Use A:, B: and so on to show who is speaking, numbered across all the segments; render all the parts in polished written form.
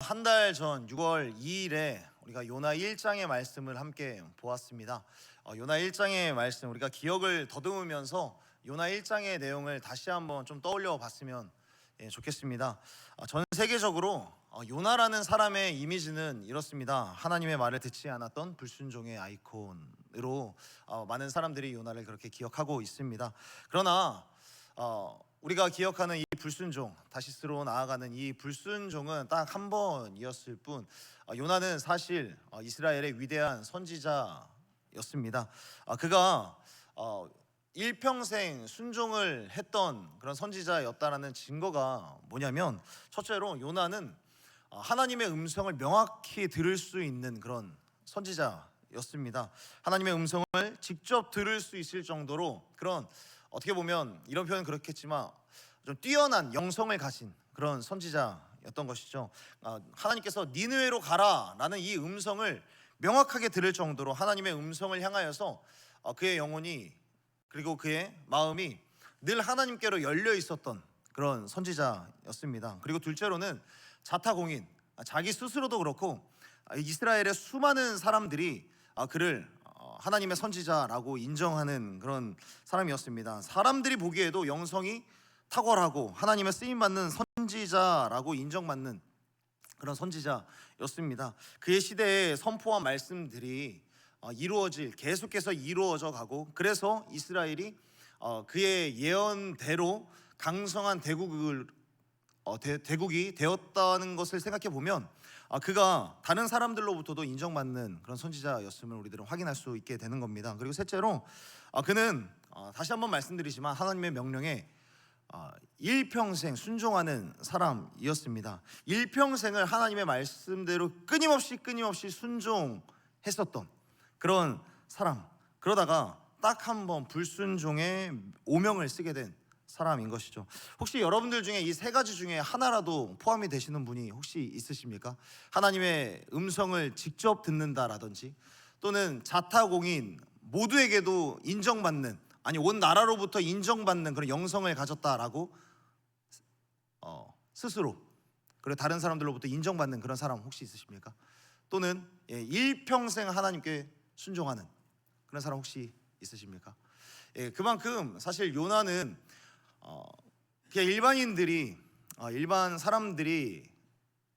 A: 한 달 전 6월 2일에 우리가 요나 1장의 말씀을 함께 보았습니다. 요나 1장의 말씀 우리가 기억을 더듬으면서 요나 1장의 내용을 다시 한번 좀 떠올려 봤으면 좋겠습니다. 전 세계적으로 요나라는 사람의 이미지는 이렇습니다. 하나님의 말을 듣지 않았던 불순종의 아이콘으로 많은 사람들이 요나를 그렇게 기억하고 있습니다. 그러나 우리가 기억하는 이 불순종, 다시스로 나아가는 이 불순종은 딱 한 번이었을 뿐, 요나는 사실 이스라엘의 위대한 선지자였습니다. 그가 일평생 순종을 했던 그런 선지자였다라는 증거가 뭐냐면, 첫째로 요나는 하나님의 음성을 명확히 들을 수 있는 그런 선지자였습니다. 하나님의 음성을 직접 들을 수 있을 정도로 그런, 어떻게 보면 이런 표현은 그렇겠지만 좀 뛰어난 영성을 가진 그런 선지자였던 것이죠. 하나님께서 니느웨로 가라라는 이 음성을 명확하게 들을 정도로 하나님의 음성을 향하여서 그의 영혼이, 그리고 그의 마음이 늘 하나님께로 열려 있었던 그런 선지자였습니다. 그리고 둘째로는 자타공인, 자기 스스로도 그렇고 이스라엘의 수많은 사람들이 그를 하나님의 선지자라고 인정하는 그런 사람이었습니다. 사람들이 보기에도 영성이 탁월하고 하나님의 쓰임받는 선지자라고 인정받는 그런 선지자였습니다. 그의 시대에 선포한 말씀들이 계속해서 이루어져 가고, 그래서 이스라엘이 그의 예언대로 강성한 대국이 되었다는 것을 생각해 보면 그가 다른 사람들로부터도 인정받는 그런 선지자였음을 우리들은 확인할 수 있게 되는 겁니다. 그리고 셋째로 그는 다시 한번 말씀드리지만 하나님의 명령에 일평생 순종하는 사람이었습니다. 일평생을 하나님의 말씀대로 끊임없이 순종했었던 그런 사람, 그러다가 딱 한 번 불순종의 오명을 쓰게 된 사람인 것이죠. 혹시 여러분들 중에 이 세 가지 중에 하나라도 포함이 되시는 분이 혹시 있으십니까? 하나님의 음성을 직접 듣는다라든지, 또는 자타공인, 모두에게도 인정받는, 아니 온 나라로부터 인정받는 그런 영성을 가졌다라고 스스로, 그리고 다른 사람들로부터 인정받는 그런 사람 혹시 있으십니까? 또는 일평생 하나님께 순종하는 그런 사람 혹시 있으십니까? 그만큼 사실 요나는 그냥 일반 사람들이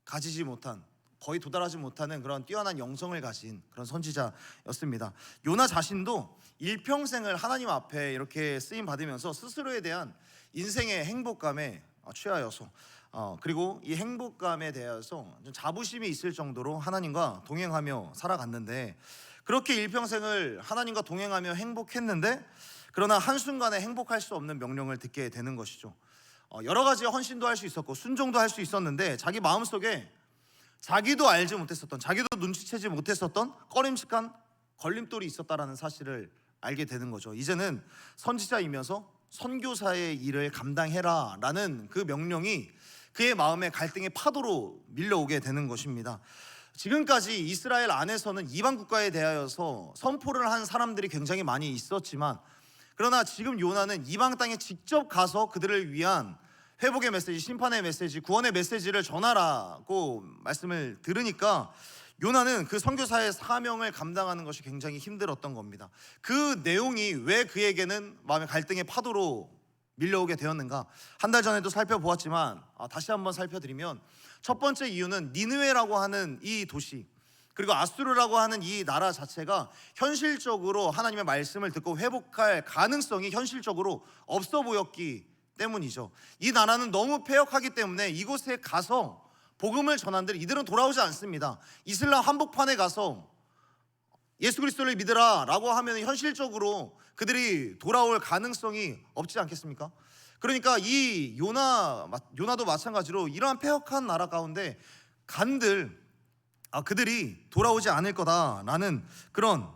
A: 가지지 못한, 거의 도달하지 못하는 그런 뛰어난 영성을 가진 그런 선지자였습니다. 요나 자신도 일평생을 하나님 앞에 이렇게 쓰임 받으면서 스스로에 대한 인생의 행복감에 취하여서, 그리고 이 행복감에 대해서 좀 자부심이 있을 정도로 하나님과 동행하며 살아갔는데, 그렇게 일평생을 하나님과 동행하며 행복했는데, 그러나 한순간에 행복할 수 없는 명령을 듣게 되는 것이죠. 여러 가지 헌신도 할 수 있었고 순종도 할 수 있었는데, 자기 마음속에 자기도 알지 못했었던, 자기도 눈치채지 못했었던 꺼림칙한 걸림돌이 있었다라는 사실을 알게 되는 거죠. 이제는 선지자이면서 선교사의 일을 감당해라 라는 그 명령이 그의 마음에 갈등의 파도로 밀려오게 되는 것입니다. 지금까지 이스라엘 안에서는 이방 국가에 대하여서 선포를 한 사람들이 굉장히 많이 있었지만, 그러나 지금 요나는 이방 땅에 직접 가서 그들을 위한 회복의 메시지, 심판의 메시지, 구원의 메시지를 전하라고 말씀을 들으니까 요나는 그 선교사의 사명을 감당하는 것이 굉장히 힘들었던 겁니다. 그 내용이 왜 그에게는 마음의 갈등의 파도로 밀려오게 되었는가, 한 달 전에도 살펴보았지만 다시 한번 살펴드리면, 첫 번째 이유는 니느웨라고 하는 이 도시, 그리고 아수르라고 하는 이 나라 자체가 현실적으로 하나님의 말씀을 듣고 회복할 가능성이 현실적으로 없어 보였기 때문이죠. 이 나라는 너무 패역하기 때문에 이곳에 가서 복음을 전한들 이들은 돌아오지 않습니다. 이슬람 한복판에 가서 예수 그리스도를 믿으라 라고 하면 현실적으로 그들이 돌아올 가능성이 없지 않겠습니까? 그러니까 이 요나도 마찬가지로 이러한 패역한 나라 가운데 간들 그들이 돌아오지 않을 거다라는 그런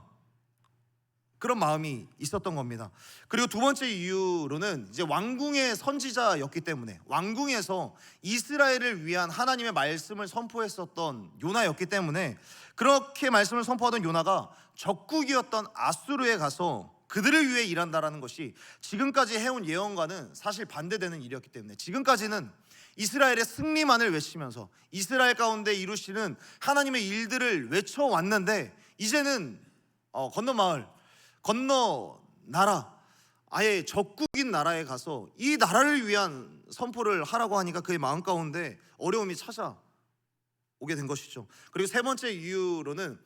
A: 마음이 있었던 겁니다. 그리고 두 번째 이유로는 이제 왕궁의 선지자였기 때문에, 왕궁에서 이스라엘을 위한 하나님의 말씀을 선포했었던 요나였기 때문에, 그렇게 말씀을 선포하던 요나가 적국이었던 아수르에 가서 그들을 위해 일한다라는 것이 지금까지 해온 예언과는 사실 반대되는 일이었기 때문에, 지금까지는 이스라엘의 승리만을 외치면서 이스라엘 가운데 이루시는 하나님의 일들을 외쳐왔는데, 이제는 건너 마을, 건너 나라, 아예 적국인 나라에 가서 이 나라를 위한 선포를 하라고 하니까 그의 마음 가운데 어려움이 찾아오게 된 것이죠. 그리고 세 번째 이유로는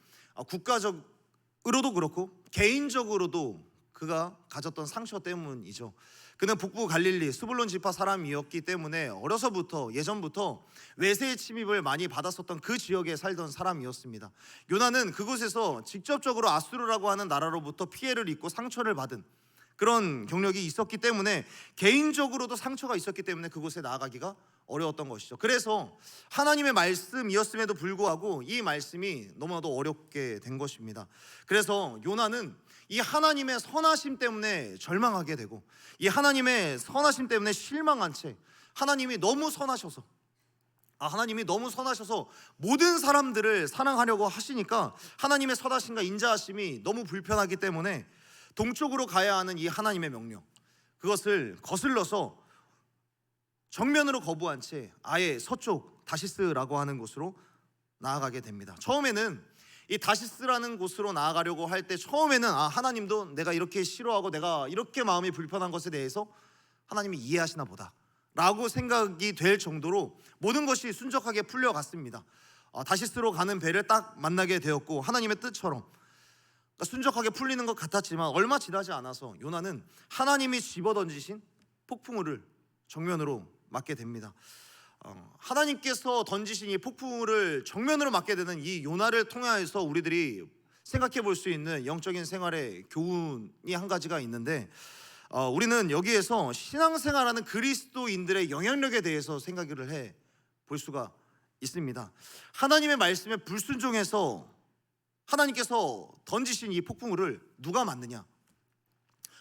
A: 국가적으로도 그렇고 개인적으로도 그가 가졌던 상처 때문이죠. 그는 북부 갈릴리 스불론 지파 사람이었기 때문에 어려서부터, 예전부터 외세의 침입을 많이 받았었던 그 지역에 살던 사람이었습니다. 요나는 그곳에서 직접적으로 아수르라고 하는 나라로부터 피해를 입고 상처를 받은 그런 경력이 있었기 때문에, 개인적으로도 상처가 있었기 때문에 그곳에 나아가기가 어려웠던 것이죠. 그래서 하나님의 말씀이었음에도 불구하고 이 말씀이 너무나도 어렵게 된 것입니다. 그래서 요나는 이 하나님의 선하심 때문에 절망하게 되고, 이 하나님의 선하심 때문에 실망한 채, 하나님이 너무 선하셔서 모든 사람들을 사랑하려고 하시니까 하나님의 선하심과 인자하심이 너무 불편하기 때문에 동쪽으로 가야 하는 이 하나님의 명령, 그것을 거슬러서 정면으로 거부한 채 아예 서쪽 다시스라고 하는 곳으로 나아가게 됩니다. 처음에는 이 다시스라는 곳으로 나아가려고 할 때 처음에는 하나님도 내가 이렇게 싫어하고 내가 이렇게 마음이 불편한 것에 대해서 하나님이 이해하시나 보다 라고 생각이 될 정도로 모든 것이 순적하게 풀려갔습니다. 다시스로 가는 배를 딱 만나게 되었고, 하나님의 뜻처럼 순적하게 풀리는 것 같았지만 얼마 지나지 않아서 요나는 하나님이 집어던지신 폭풍우를 정면으로 맞게 됩니다. 하나님께서 던지신 이 폭풍우를 정면으로 맞게 되는 이 요나를 통하여서 우리들이 생각해 볼 수 있는 영적인 생활의 교훈이 한 가지가 있는데, 우리는 여기에서 신앙생활하는 그리스도인들의 영향력에 대해서 생각을 해 볼 수가 있습니다. 하나님의 말씀에 불순종해서 하나님께서 던지신 이 폭풍우를 누가 맞느냐?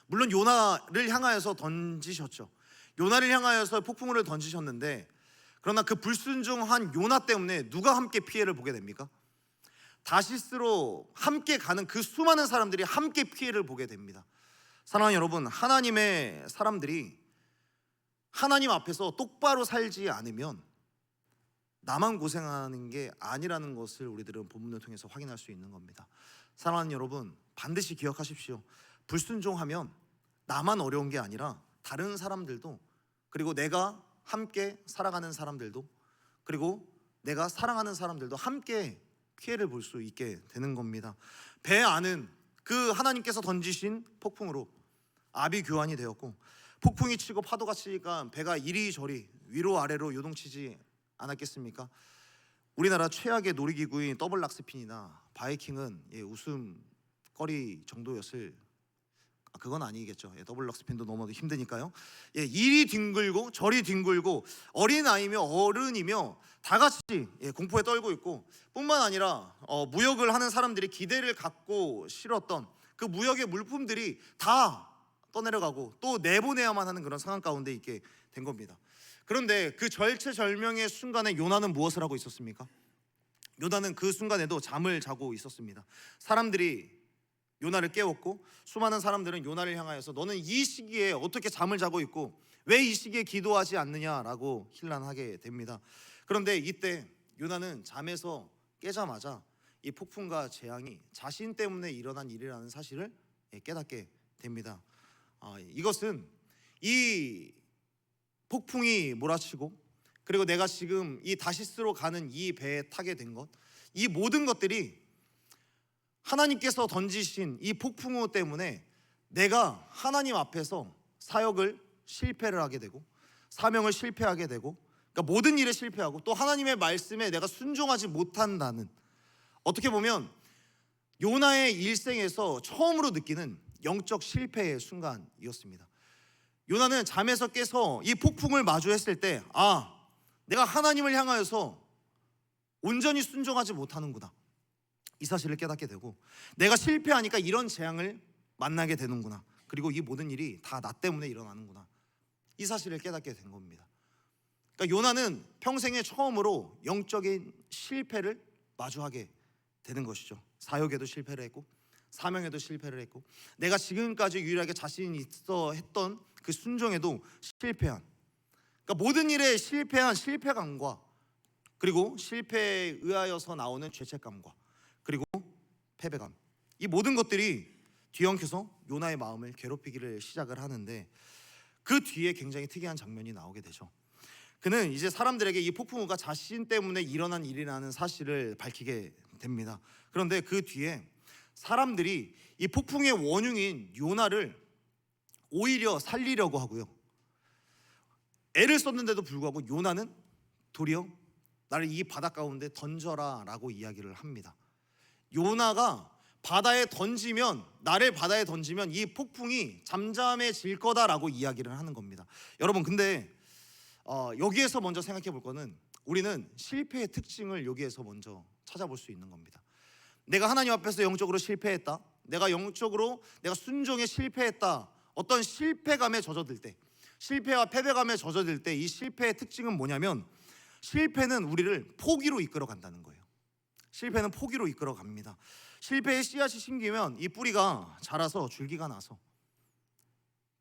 A: 물론 요나를 향하여서 던지셨죠. 요나를 향하여서 폭풍우를 던지셨는데, 그러나 그 불순종한 요나 때문에 누가 함께 피해를 보게 됩니까? 다시스로 함께 가는 그 수많은 사람들이 함께 피해를 보게 됩니다. 사랑하는 여러분, 하나님의 사람들이 하나님 앞에서 똑바로 살지 않으면 나만 고생하는 게 아니라는 것을 우리들은 본문을 통해서 확인할 수 있는 겁니다. 사랑하는 여러분, 반드시 기억하십시오. 불순종하면 나만 어려운 게 아니라 다른 사람들도, 그리고 내가 함께 살아가는 사람들도, 그리고 내가 사랑하는 사람들도 함께 피해를 볼 수 있게 되는 겁니다. 배 안은 그 하나님께서 던지신 폭풍으로 압이 교환이 되었고, 폭풍이 치고 파도가 치니까 배가 이리저리 위로 아래로 요동치지 않았겠습니까? 우리나라 최악의 놀이기구인 더블 락스핀이나 바이킹은 웃음거리 정도였을, 그건 아니겠죠. 더블 락스핀도 너무 힘드니까요. 이리 뒹굴고 저리 뒹굴고 어린아이며 어른이며 다 같이 공포에 떨고 있고, 뿐만 아니라 무역을 하는 사람들이 기대를 갖고 실었던 그 무역의 물품들이 다 떠내려가고 또 내보내야만 하는 그런 상황 가운데 있게 된 겁니다. 그런데 그 절체절명의 순간에 요나는 무엇을 하고 있었습니까? 요나는 그 순간에도 잠을 자고 있었습니다. 사람들이 요나를 깨웠고, 수많은 사람들은 요나를 향하여서 너는 이 시기에 어떻게 잠을 자고 있고 왜 이 시기에 기도하지 않느냐라고 힐난하게 됩니다. 그런데 이때 요나는 잠에서 깨자마자 이 폭풍과 재앙이 자신 때문에 일어난 일이라는 사실을 깨닫게 됩니다. 이것은 이 폭풍이 몰아치고, 그리고 내가 지금 이 다시스로 가는 이 배에 타게 된 것, 이 모든 것들이 하나님께서 던지신 이 폭풍우 때문에 내가 하나님 앞에서 사역을 실패를 하게 되고, 사명을 실패하게 되고, 그러니까 모든 일에 실패하고, 또 하나님의 말씀에 내가 순종하지 못한다는, 어떻게 보면 요나의 일생에서 처음으로 느끼는 영적 실패의 순간이었습니다. 요나는 잠에서 깨서 이 폭풍을 마주했을 때, 내가 하나님을 향하여서 온전히 순종하지 못하는구나, 이 사실을 깨닫게 되고, 내가 실패하니까 이런 재앙을 만나게 되는구나, 그리고 이 모든 일이 다 나 때문에 일어나는구나, 이 사실을 깨닫게 된 겁니다. 그러니까 요나는 평생에 처음으로 영적인 실패를 마주하게 되는 것이죠. 사역에도 실패를 했고, 사명에도 실패를 했고, 내가 지금까지 유일하게 자신 있어 했던 그 순종에도 실패한, 그러니까 모든 일에 실패한 실패감과, 그리고 실패에 의하여서 나오는 죄책감과, 그리고 패배감, 이 모든 것들이 뒤엉켜서 요나의 마음을 괴롭히기를 시작을 하는데, 그 뒤에 굉장히 특이한 장면이 나오게 되죠. 그는 이제 사람들에게 이 폭풍우가 자신 때문에 일어난 일이라는 사실을 밝히게 됩니다. 그런데 그 뒤에 사람들이 이 폭풍의 원흉인 요나를 오히려 살리려고 하고요, 애를 썼는데도 불구하고 요나는 도리어 나를 이 바다 가운데 던져라 라고 이야기를 합니다. 요나가 나를 바다에 던지면 이 폭풍이 잠잠해질 거다라고 이야기를 하는 겁니다. 여러분, 근데 여기에서 먼저 생각해 볼 거는, 우리는 실패의 특징을 여기에서 먼저 찾아볼 수 있는 겁니다. 내가 하나님 앞에서 영적으로 실패했다, 내가 순종에 실패했다, 어떤 실패감에 젖어들 때, 실패와 패배감에 젖어들 때 이 실패의 특징은 뭐냐면, 실패는 우리를 포기로 이끌어 간다는 거예요. 실패는 포기로 이끌어 갑니다. 실패의 씨앗이 심기면 이 뿌리가 자라서 줄기가 나서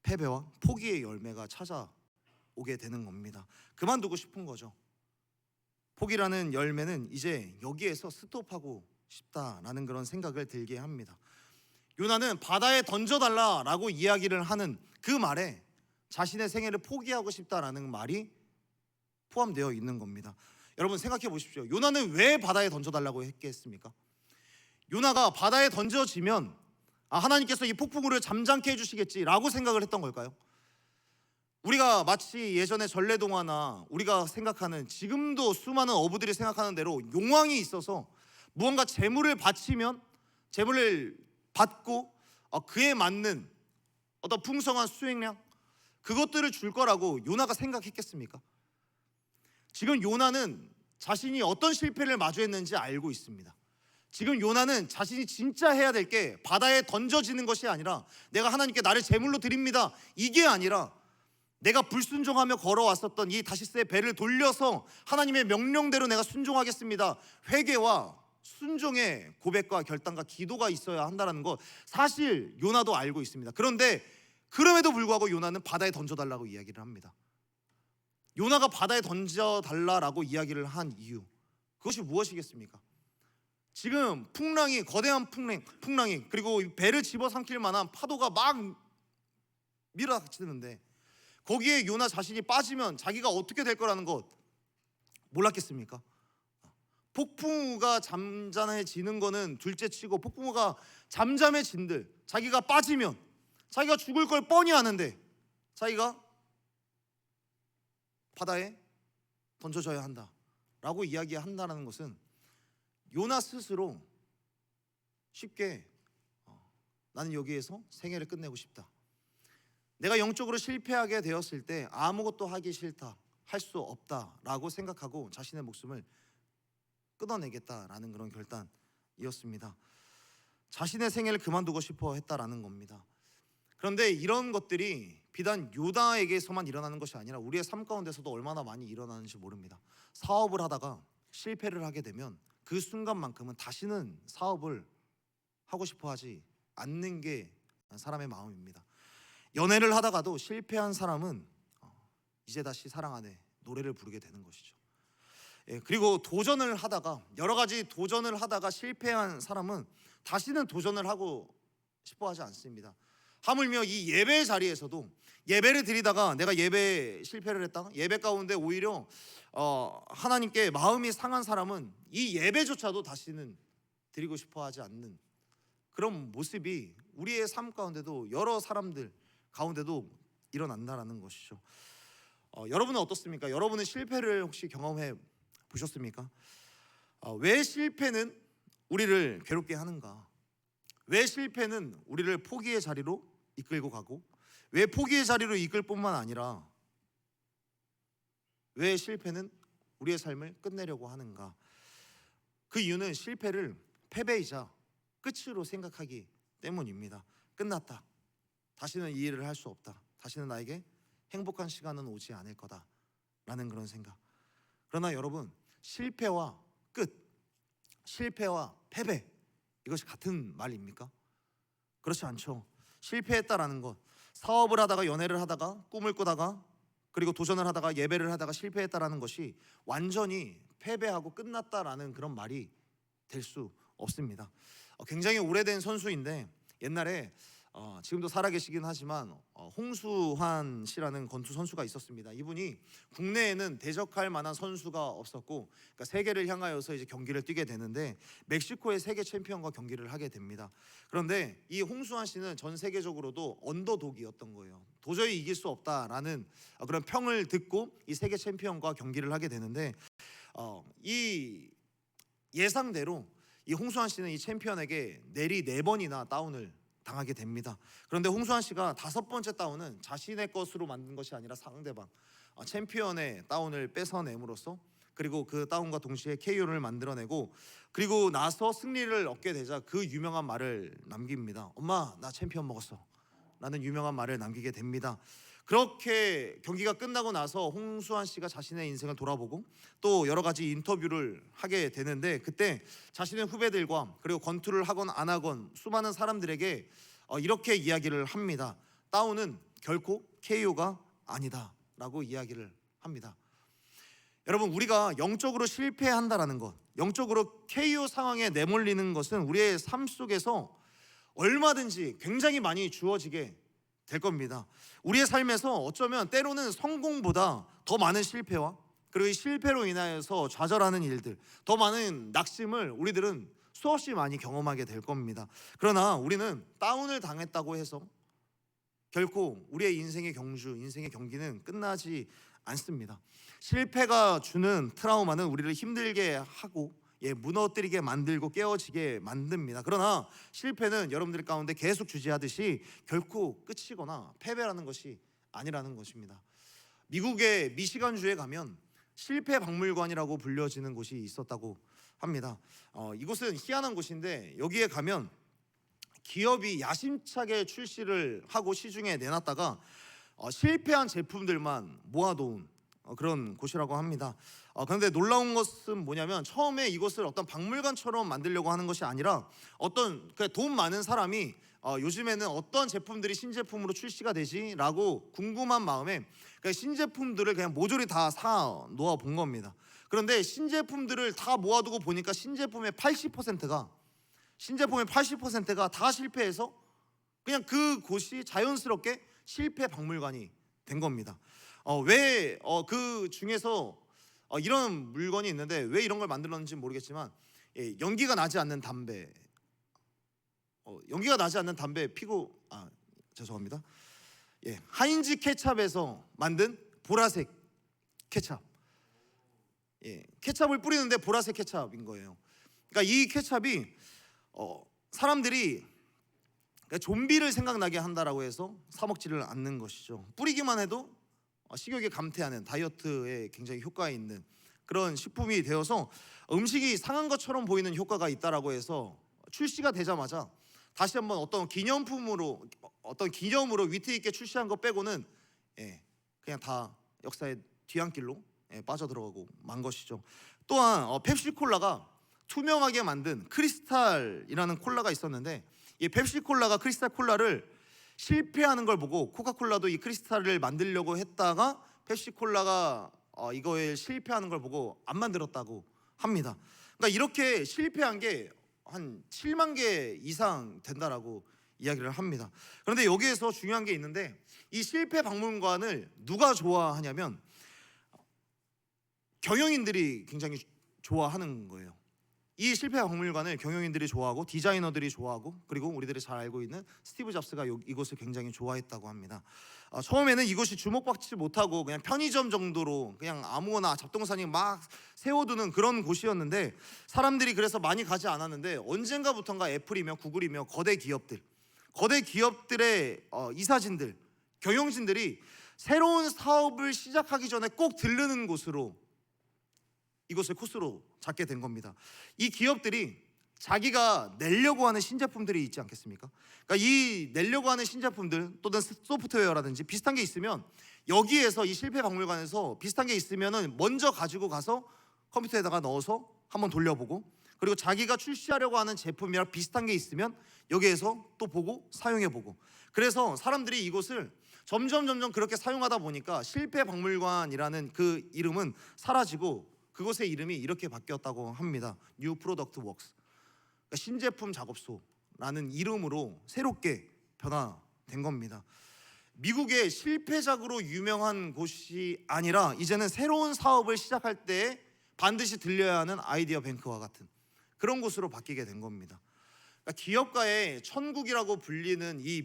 A: 패배와 포기의 열매가 찾아오게 되는 겁니다. 그만두고 싶은 거죠. 포기라는 열매는 이제 여기에서 스톱하고 싶다라는 그런 생각을 들게 합니다. 요나는 바다에 던져달라라고 이야기를 하는 그 말에 자신의 생애를 포기하고 싶다라는 말이 포함되어 있는 겁니다. 여러분, 생각해 보십시오. 요나는 왜 바다에 던져달라고 했겠습니까? 요나가 바다에 던져지면 하나님께서 이 폭풍우를 잠잠케 해주시겠지라고 생각을 했던 걸까요? 우리가 마치 예전에 전래동화나 우리가 생각하는, 지금도 수많은 어부들이 생각하는 대로 용왕이 있어서 무언가 재물을 바치면 재물을 받고 그에 맞는 어떤 풍성한 수익량, 그것들을 줄 거라고 요나가 생각했겠습니까? 지금 요나는 자신이 어떤 실패를 마주했는지 알고 있습니다. 지금 요나는 자신이 진짜 해야 될 게 바다에 던져지는 것이 아니라, 내가 하나님께 나를 제물로 드립니다, 이게 아니라, 내가 불순종하며 걸어왔었던 이 다시스의 배를 돌려서 하나님의 명령대로 내가 순종하겠습니다, 회개와 순종의 고백과 결단과 기도가 있어야 한다는 것, 사실 요나도 알고 있습니다. 그런데 그럼에도 불구하고 요나는 바다에 던져달라고 이야기를 합니다. 요나가 바다에 던져달라고 이야기를 한 이유, 그것이 무엇이겠습니까? 지금 거대한 풍랑이 그리고 배를 집어삼킬 만한 파도가 막 밀어닥치는데, 거기에 요나 자신이 빠지면 자기가 어떻게 될 거라는 것 몰랐겠습니까? 폭풍우가 잠잠해지는 거는 둘째치고, 폭풍우가 잠잠해진들 자기가 빠지면 자기가 죽을 걸 뻔히 아는데 자기가 바다에 던져져야 한다라고 이야기한다는 것은, 요나 스스로 쉽게 나는 여기에서 생애를 끝내고 싶다, 내가 영적으로 실패하게 되었을 때 아무것도 하기 싫다, 할 수 없다라고 생각하고 자신의 목숨을 끊어내겠다라는 그런 결단이었습니다. 자신의 생애를 그만두고 싶어 했다라는 겁니다. 그런데 이런 것들이 비단 요나에게서만 일어나는 것이 아니라 우리의 삶 가운데서도 얼마나 많이 일어나는지 모릅니다. 사업을 하다가 실패를 하게 되면 그 순간만큼은 다시는 사업을 하고 싶어 하지 않는 게 사람의 마음입니다. 연애를 하다가도 실패한 사람은 이제 다시 사랑 안에 노래를 부르게 되는 것이죠. 그리고 여러 가지 도전을 하다가 실패한 사람은 다시는 도전을 하고 싶어 하지 않습니다. 하물며 이 예배 자리에서도 예배를 드리다가 내가 예배에 실패를 했다, 예배 가운데 오히려 하나님께 마음이 상한 사람은 이 예배조차도 다시는 드리고 싶어 하지 않는 그런 모습이 우리의 삶 가운데도, 여러 사람들 가운데도 일어난다라는 것이죠. 여러분은 어떻습니까? 여러분은 실패를 혹시 경험해 보셨습니까? 왜 실패는 우리를 괴롭게 하는가? 왜 실패는 우리를 포기의 자리로 이끌고 가고, 왜 포기의 자리로 이끌 뿐만 아니라 왜 실패는 우리의 삶을 끝내려고 하는가? 그 이유는 실패를 패배이자 끝으로 생각하기 때문입니다. 끝났다, 다시는 이 일을 할 수 없다, 다시는 나에게 행복한 시간은 오지 않을 거다라는 그런 생각. 그러나 여러분, 실패와 끝, 실패와 패배, 이것이 같은 말입니까? 그렇지 않죠. 실패했다라는 것, 사업을 하다가, 연애를 하다가, 꿈을 꾸다가 그리고 도전을 하다가 예배를 하다가 실패했다라는 것이 완전히 패배하고 끝났다라는 그런 말이 될 수 없습니다. 굉장히 오래된 선수인데 옛날에 지금도 살아계시긴 하지만 홍수환 씨라는 권투 선수가 있었습니다. 이분이 국내에는 대적할 만한 선수가 없었고, 그러니까 세계를 향하여서 이제 경기를 뛰게 되는데 멕시코의 세계 챔피언과 경기를 하게 됩니다. 그런데 이 홍수환 씨는 전 세계적으로도 언더독이었던 거예요. 도저히 이길 수 없다라는 그런 평을 듣고 이 세계 챔피언과 경기를 하게 되는데 이 예상대로 이 홍수환 씨는 이 챔피언에게 내리 4번이나 다운을 당하게 됩니다. 그런데 홍수환 씨가 5번째 다운은 자신의 것으로 만든 것이 아니라 상대방 챔피언의 다운을 뺏어냄으로써, 그리고 그 다운과 동시에 KO를 만들어내고, 그리고 나서 승리를 얻게 되자 그 유명한 말을 남깁니다. 엄마, 나 챔피언 먹었어 라는 유명한 말을 남기게 됩니다. 그렇게 경기가 끝나고 나서 홍수환 씨가 자신의 인생을 돌아보고 또 여러 가지 인터뷰를 하게 되는데, 그때 자신의 후배들과 그리고 권투를 하건 안 하건 수많은 사람들에게 이렇게 이야기를 합니다. 다운은 결코 KO가 아니다 라고 이야기를 합니다. 여러분, 우리가 영적으로 실패한다라는 것, 영적으로 KO 상황에 내몰리는 것은 우리의 삶 속에서 얼마든지 굉장히 많이 주어지게 될 겁니다. 우리의 삶에서 어쩌면 때로는 성공보다 더 많은 실패와 그리고 이 실패로 인하여서 좌절하는 일들, 더 많은 낙심을 우리들은 수없이 많이 경험하게 될 겁니다. 그러나 우리는 다운을 당했다고 해서 결코 우리의 인생의 경주, 인생의 경기는 끝나지 않습니다. 실패가 주는 트라우마는 우리를 힘들게 하고 무너뜨리게 만들고 깨어지게 만듭니다. 그러나 실패는 여러분들 가운데 계속 주지하듯이 결코 끝이거나 패배라는 것이 아니라는 것입니다. 미국의 미시간주에 가면 실패 박물관이라고 불려지는 곳이 있었다고 합니다. 이곳은 희한한 곳인데 여기에 가면 기업이 야심차게 출시를 하고 시중에 내놨다가 실패한 제품들만 모아놓은 그런 곳이라고 합니다. 그런데 놀라운 것은 뭐냐면 처음에 이곳을 어떤 박물관처럼 만들려고 하는 것이 아니라 어떤 돈 많은 사람이 요즘에는 어떤 제품들이 신제품으로 출시가 되지라고 궁금한 마음에 신제품들을 그냥 모조리 다 사 놓아 본 겁니다. 그런데 신제품들을 다 모아두고 보니까 신제품의 80%가 다 실패해서 그냥 그 곳이 자연스럽게 실패 박물관이 된 겁니다. 왜 그 중에서 이런 물건이 있는데 왜 이런 걸 만들었는지 모르겠지만 연기가 나지 않는 담배, 피고 죄송합니다. 하인즈 케찹에서 만든 보라색 케찹. 케찹을 뿌리는데 보라색 케찹인 거예요. 그러니까 이 케찹이 사람들이 좀비를 생각나게 한다라고 해서 사 먹지를 않는 것이죠. 뿌리기만 해도 식욕에 감퇴하는, 다이어트에 굉장히 효과가 있는 그런 식품이 되어서 음식이 상한 것처럼 보이는 효과가 있다라고 해서 출시가 되자마자 다시 한번 어떤 기념으로 위트 있게 출시한 것 빼고는 그냥 다 역사의 뒤안길로 빠져들어가고 만 것이죠. 또한 펩시콜라가 투명하게 만든 크리스탈이라는 콜라가 있었는데, 이 펩시콜라가 크리스탈 콜라를 실패하는 걸 보고 코카콜라도 이 크리스탈을 만들려고 했다가 펩시콜라가 이거에 실패하는 걸 보고 안 만들었다고 합니다. 그러니까 이렇게 실패한 게 한 7만 개 이상 된다라고 이야기를 합니다. 그런데 여기에서 중요한 게 있는데, 이 실패 박물관을 누가 좋아하냐면 경영인들이 굉장히 좋아하는 거예요. 이 실패 박물관을 경영인들이 좋아하고 디자이너들이 좋아하고, 그리고 우리들이 잘 알고 있는 스티브 잡스가 이곳을 굉장히 좋아했다고 합니다. 처음에는 이곳이 주목받지 못하고 그냥 편의점 정도로 그냥 아무거나 잡동사니 막 세워두는 그런 곳이었는데, 사람들이 그래서 많이 가지 않았는데 언젠가부턴가 애플이며 구글이며 거대 기업들의 이사진들, 경영진들이 새로운 사업을 시작하기 전에 꼭 들르는 곳으로 이곳을 코스로 잡게 된 겁니다. 이 기업들이 자기가 내려고 하는 신제품들이 있지 않겠습니까? 그러니까 이 내려고 하는 신제품들 또는 소프트웨어라든지 비슷한 게 있으면 여기에서 이 실패 박물관에서 비슷한 게 있으면은 먼저 가지고 가서 컴퓨터에다가 넣어서 한번 돌려보고, 그리고 자기가 출시하려고 하는 제품이랑 비슷한 게 있으면 여기에서 또 보고 사용해보고, 그래서 사람들이 이곳을 점점 그렇게 사용하다 보니까 실패박물관이라는 그 이름은 사라지고 그곳의 이름이 이렇게 바뀌었다고 합니다. New Product Works, 그러니까 신제품 작업소라는 이름으로 새롭게 변화된 겁니다. 미국의 실패작으로 유명한 곳이 아니라 이제는 새로운 사업을 시작할 때 반드시 들려야 하는 아이디어 뱅크와 같은 그런 곳으로 바뀌게 된 겁니다. 그러니까 기업가의 천국이라고 불리는 이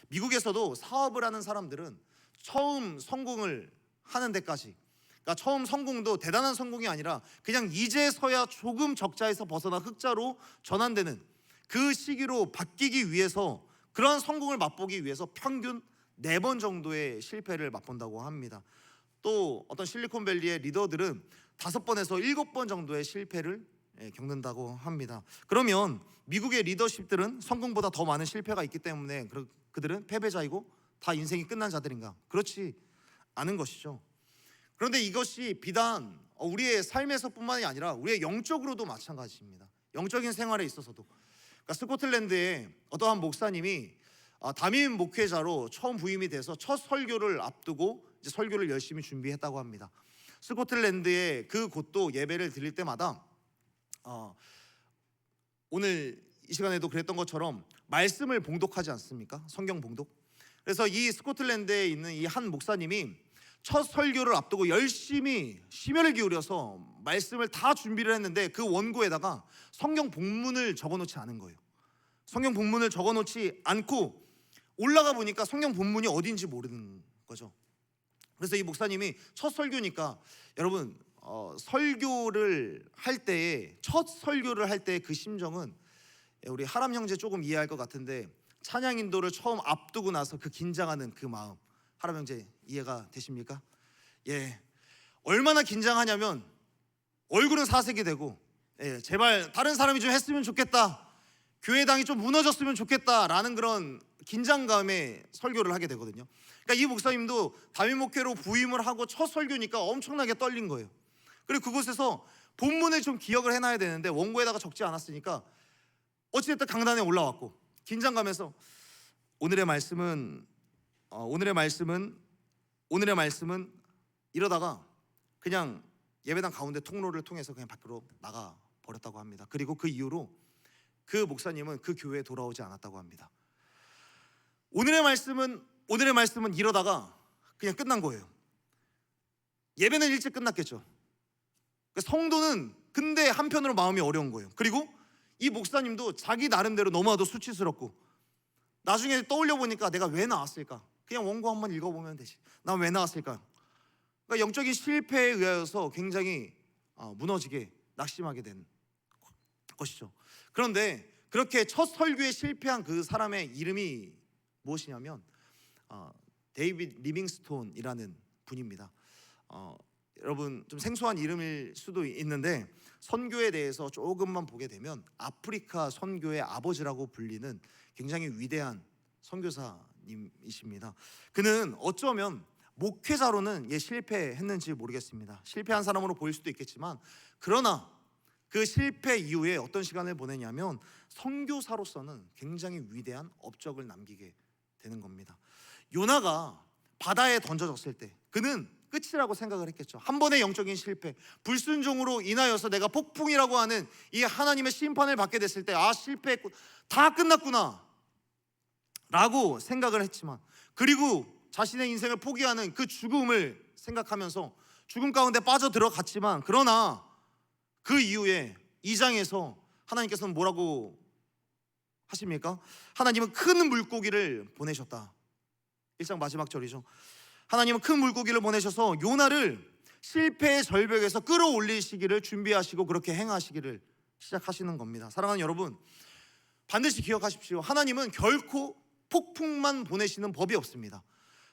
A: 미국에서도 사업을 하는 사람들은 처음 성공을 하는 데까지, 그러니까 처음 성공도 대단한 성공이 아니라 그냥 이제서야 조금 적자에서 벗어나 흑자로 전환되는 그 시기로 바뀌기 위해서, 그런 성공을 맛보기 위해서 평균 4번 정도의 실패를 맛본다고 합니다. 또 어떤 실리콘밸리의 리더들은 5번에서 7번 정도의 실패를 겪는다고 합니다. 그러면 미국의 리더십들은 성공보다 더 많은 실패가 있기 때문에 그들은 패배자이고 다 인생이 끝난 자들인가? 그렇지 않은 것이죠. 그런데 이것이 비단 우리의 삶에서뿐만이 아니라 우리의 영적으로도 마찬가지입니다. 영적인 생활에 있어서도. 그러니까 스코틀랜드의 어떠한 목사님이 담임 목회자로 처음 부임이 돼서 첫 설교를 앞두고 이제 설교를 열심히 준비했다고 합니다. 스코틀랜드의 그 곳도 예배를 드릴 때마다 오늘 이 시간에도 그랬던 것처럼 말씀을 봉독하지 않습니까? 성경 봉독. 그래서 이 스코틀랜드에 있는 이 한 목사님이 첫 설교를 앞두고 열심히 심혈을 기울여서 말씀을 다 준비를 했는데 그 원고에다가 성경 본문을 적어놓지 않은 거예요. 성경 본문을 적어놓지 않고 올라가 보니까 성경 본문이 어딘지 모르는 거죠. 그래서 이 목사님이 첫 설교니까, 여러분 설교를 할 때에, 첫 설교를 할 때 그 심정은 우리 하람 형제 조금 이해할 것 같은데, 찬양 인도를 처음 앞두고 나서 그 긴장하는 그 마음, 하람 형제 이해가 되십니까? 예, 얼마나 긴장하냐면 얼굴은 사색이 되고, 제발 다른 사람이 좀 했으면 좋겠다, 교회당이 좀 무너졌으면 좋겠다라는 그런 긴장감에 설교를 하게 되거든요. 그러니까 이 목사님도 담임 목회로 부임을 하고 첫 설교니까 엄청나게 떨린 거예요. 그리고 그곳에서 본문을 좀 기억을 해놔야 되는데 원고에다가 적지 않았으니까 어찌됐든 강단에 올라왔고 긴장감에서 오늘의 말씀은 이러다가 그냥 예배당 가운데 통로를 통해서 그냥 밖으로 나가 버렸다고 합니다. 그리고 그 이후로 그 목사님은 그 교회에 돌아오지 않았다고 합니다. 오늘의 말씀은 이러다가 그냥 끝난 거예요. 예배는 일찍 끝났겠죠. 성도는 근데 한편으로 마음이 어려운 거예요. 그리고 이 목사님도 자기 나름대로 너무나도 수치스럽고, 나중에 떠올려 보니까 내가 왜 나왔을까? 그냥 원고 한번 읽어보면 되지. 난 왜 나왔을까? 그러니까 영적인 실패에 의하여서 굉장히 무너지게, 낙심하게 된 것이죠. 그런데 그렇게 첫 설교에 실패한 그 사람의 이름이 무엇이냐면 데이비드 리빙스톤이라는 분입니다. 여러분 좀 생소한 이름일 수도 있는데 선교에 대해서 조금만 보게 되면 아프리카 선교의 아버지라고 불리는 굉장히 위대한 선교사님이십니다. 그는 어쩌면 목회자로는 실패했는지 모르겠습니다. 실패한 사람으로 보일 수도 있겠지만, 그러나 그 실패 이후에 어떤 시간을 보내냐면 선교사로서는 굉장히 위대한 업적을 남기게 되는 겁니다. 요나가 바다에 던져졌을 때 그는 끝이라고 생각을 했겠죠. 한 번의 영적인 실패, 불순종으로 인하여서 내가 폭풍이라고 하는 이 하나님의 심판을 받게 됐을 때 실패했고 다 끝났구나 라고 생각을 했지만, 그리고 자신의 인생을 포기하는 그 죽음을 생각하면서 죽음 가운데 빠져들어갔지만, 그러나 그 이후에 2장에서 하나님께서는 뭐라고 하십니까? 하나님은 큰 물고기를 보내셨다. 1장 마지막 절이죠. 하나님은 큰 물고기를 보내셔서 요나를 실패의 절벽에서 끌어올리시기를 준비하시고 그렇게 행하시기를 시작하시는 겁니다. 사랑하는 여러분, 반드시 기억하십시오. 하나님은 결코 폭풍만 보내시는 법이 없습니다.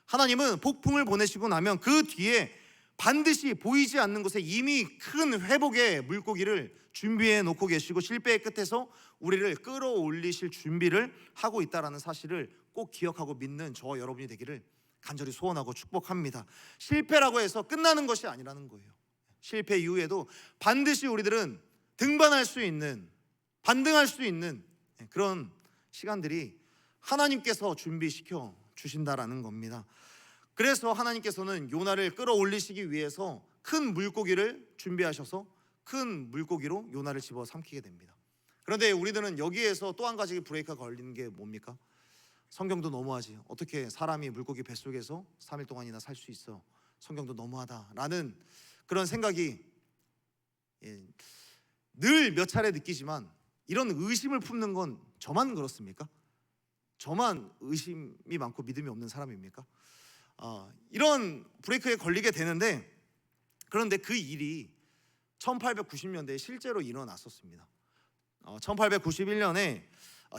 A: 하나님은 폭풍을 보내시고 나면 그 뒤에 반드시 보이지 않는 곳에 이미 큰 회복의 물고기를 준비해 놓고 계시고 실패의 끝에서 우리를 끌어올리실 준비를 하고 있다는 사실을 꼭 기억하고 믿는 저와 여러분이 되기를 간절히 소원하고 축복합니다. 실패라고 해서 끝나는 것이 아니라는 거예요. 실패 이후에도 반드시 우리들은 등반할 수 있는, 반등할 수 있는 그런 시간들이 하나님께서 준비시켜 주신다라는 겁니다. 그래서 하나님께서는 요나를 끌어올리시기 위해서 큰 물고기를 준비하셔서 큰 물고기로 요나를 집어 삼키게 됩니다. 그런데 우리들은 여기에서 또 한 가지 브레이크가 걸리는 게 뭡니까? 성경도 너무하지. 어떻게 사람이 물고기 뱃속에서 3일 동안이나 살 수 있어? 성경도 너무하다라는 그런 생각이 늘 몇 차례 느끼지만, 이런 의심을 품는 건 저만 그렇습니까? 저만 의심이 많고 믿음이 없는 사람입니까? 이런 브레이크에 걸리게 되는데, 그런데 그 일이 1890년대에 실제로 일어났었습니다. 1891년에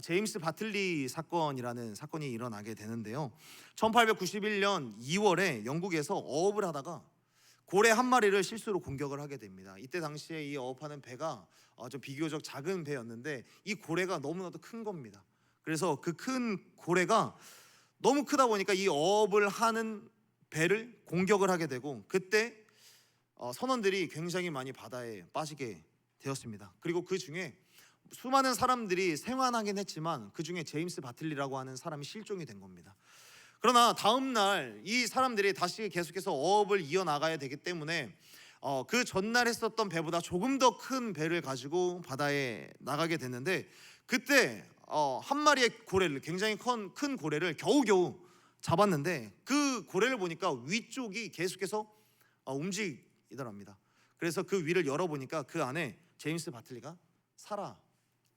A: 제임스 바틀리 사건이라는 사건이 일어나게 되는데요. 1891년 2월에 영국에서 어업을 하다가 고래 한 마리를 실수로 공격을 하게 됩니다. 이때 당시에 이 어업하는 배가 좀 비교적 작은 배였는데 이 고래가 너무나도 큰 겁니다. 그래서 그 큰 고래가 너무 크다 보니까 이 어업을 하는 배를 공격을 하게 되고, 그때 선원들이 굉장히 많이 바다에 빠지게 되었습니다. 그리고 그 중에 수많은 사람들이 생還하긴 했지만 그 중에 제임스 바틀리라고 하는 사람이 실종이 된 겁니다. 그러나 다음 날 이 사람들이 다시 계속해서 어업을 이어나가야 되기 때문에 그 전날 했었던 배보다 조금 더 큰 배를 가지고 바다에 나가게 됐는데, 그때 한 마리의 고래를, 굉장히 큰 고래를 겨우겨우 잡았는데 그 고래를 보니까 위쪽이 계속해서 움직이더랍니다. 그래서 그 위를 열어보니까 그 안에 제임스 바틀리가 살아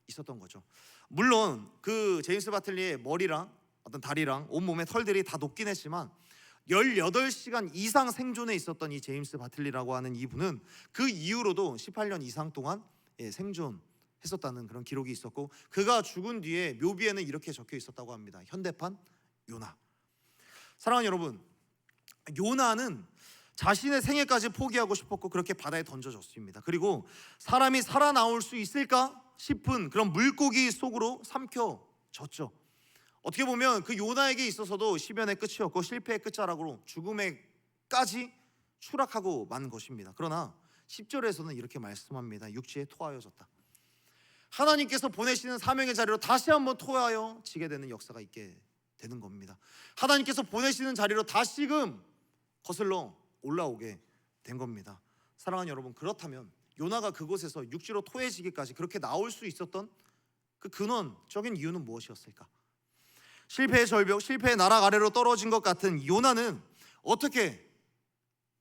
A: 있었던 거죠. 물론 그 제임스 바틀리의 머리랑 어떤 다리랑 온몸의 털들이 다 녹긴 했지만 18시간 이상 생존해 있었던 이 제임스 바틀리라고 하는 이분은 그 이후로도 18년 이상 동안 생존했었다는 그런 기록이 있었고, 그가 죽은 뒤에 묘비에는 이렇게 적혀 있었다고 합니다. 현대판 요나. 사랑하는 여러분, 요나는 자신의 생애까지 포기하고 싶었고 그렇게 바다에 던져졌습니다. 그리고 사람이 살아나올 수 있을까 싶은 그런 물고기 속으로 삼켜졌죠. 어떻게 보면 그 요나에게 있어서도 시련의 끝이었고 실패의 끝자락으로 죽음에까지 추락하고 만 것입니다. 그러나 10절에서는 이렇게 말씀합니다. 육지에 토하여졌다. 하나님께서 보내시는 사명의 자리로 다시 한번 토하여 지게 되는 역사가 있게 되는 겁니다. 하나님께서 보내시는 자리로 다시금 거슬러 올라오게 된 겁니다. 사랑하는 여러분, 그렇다면 요나가 그곳에서 육지로 토해지기까지 그렇게 나올 수 있었던 그 근원적인 이유는 무엇이었을까? 실패의 절벽, 실패의 나락 아래로 떨어진 것 같은 요나는 어떻게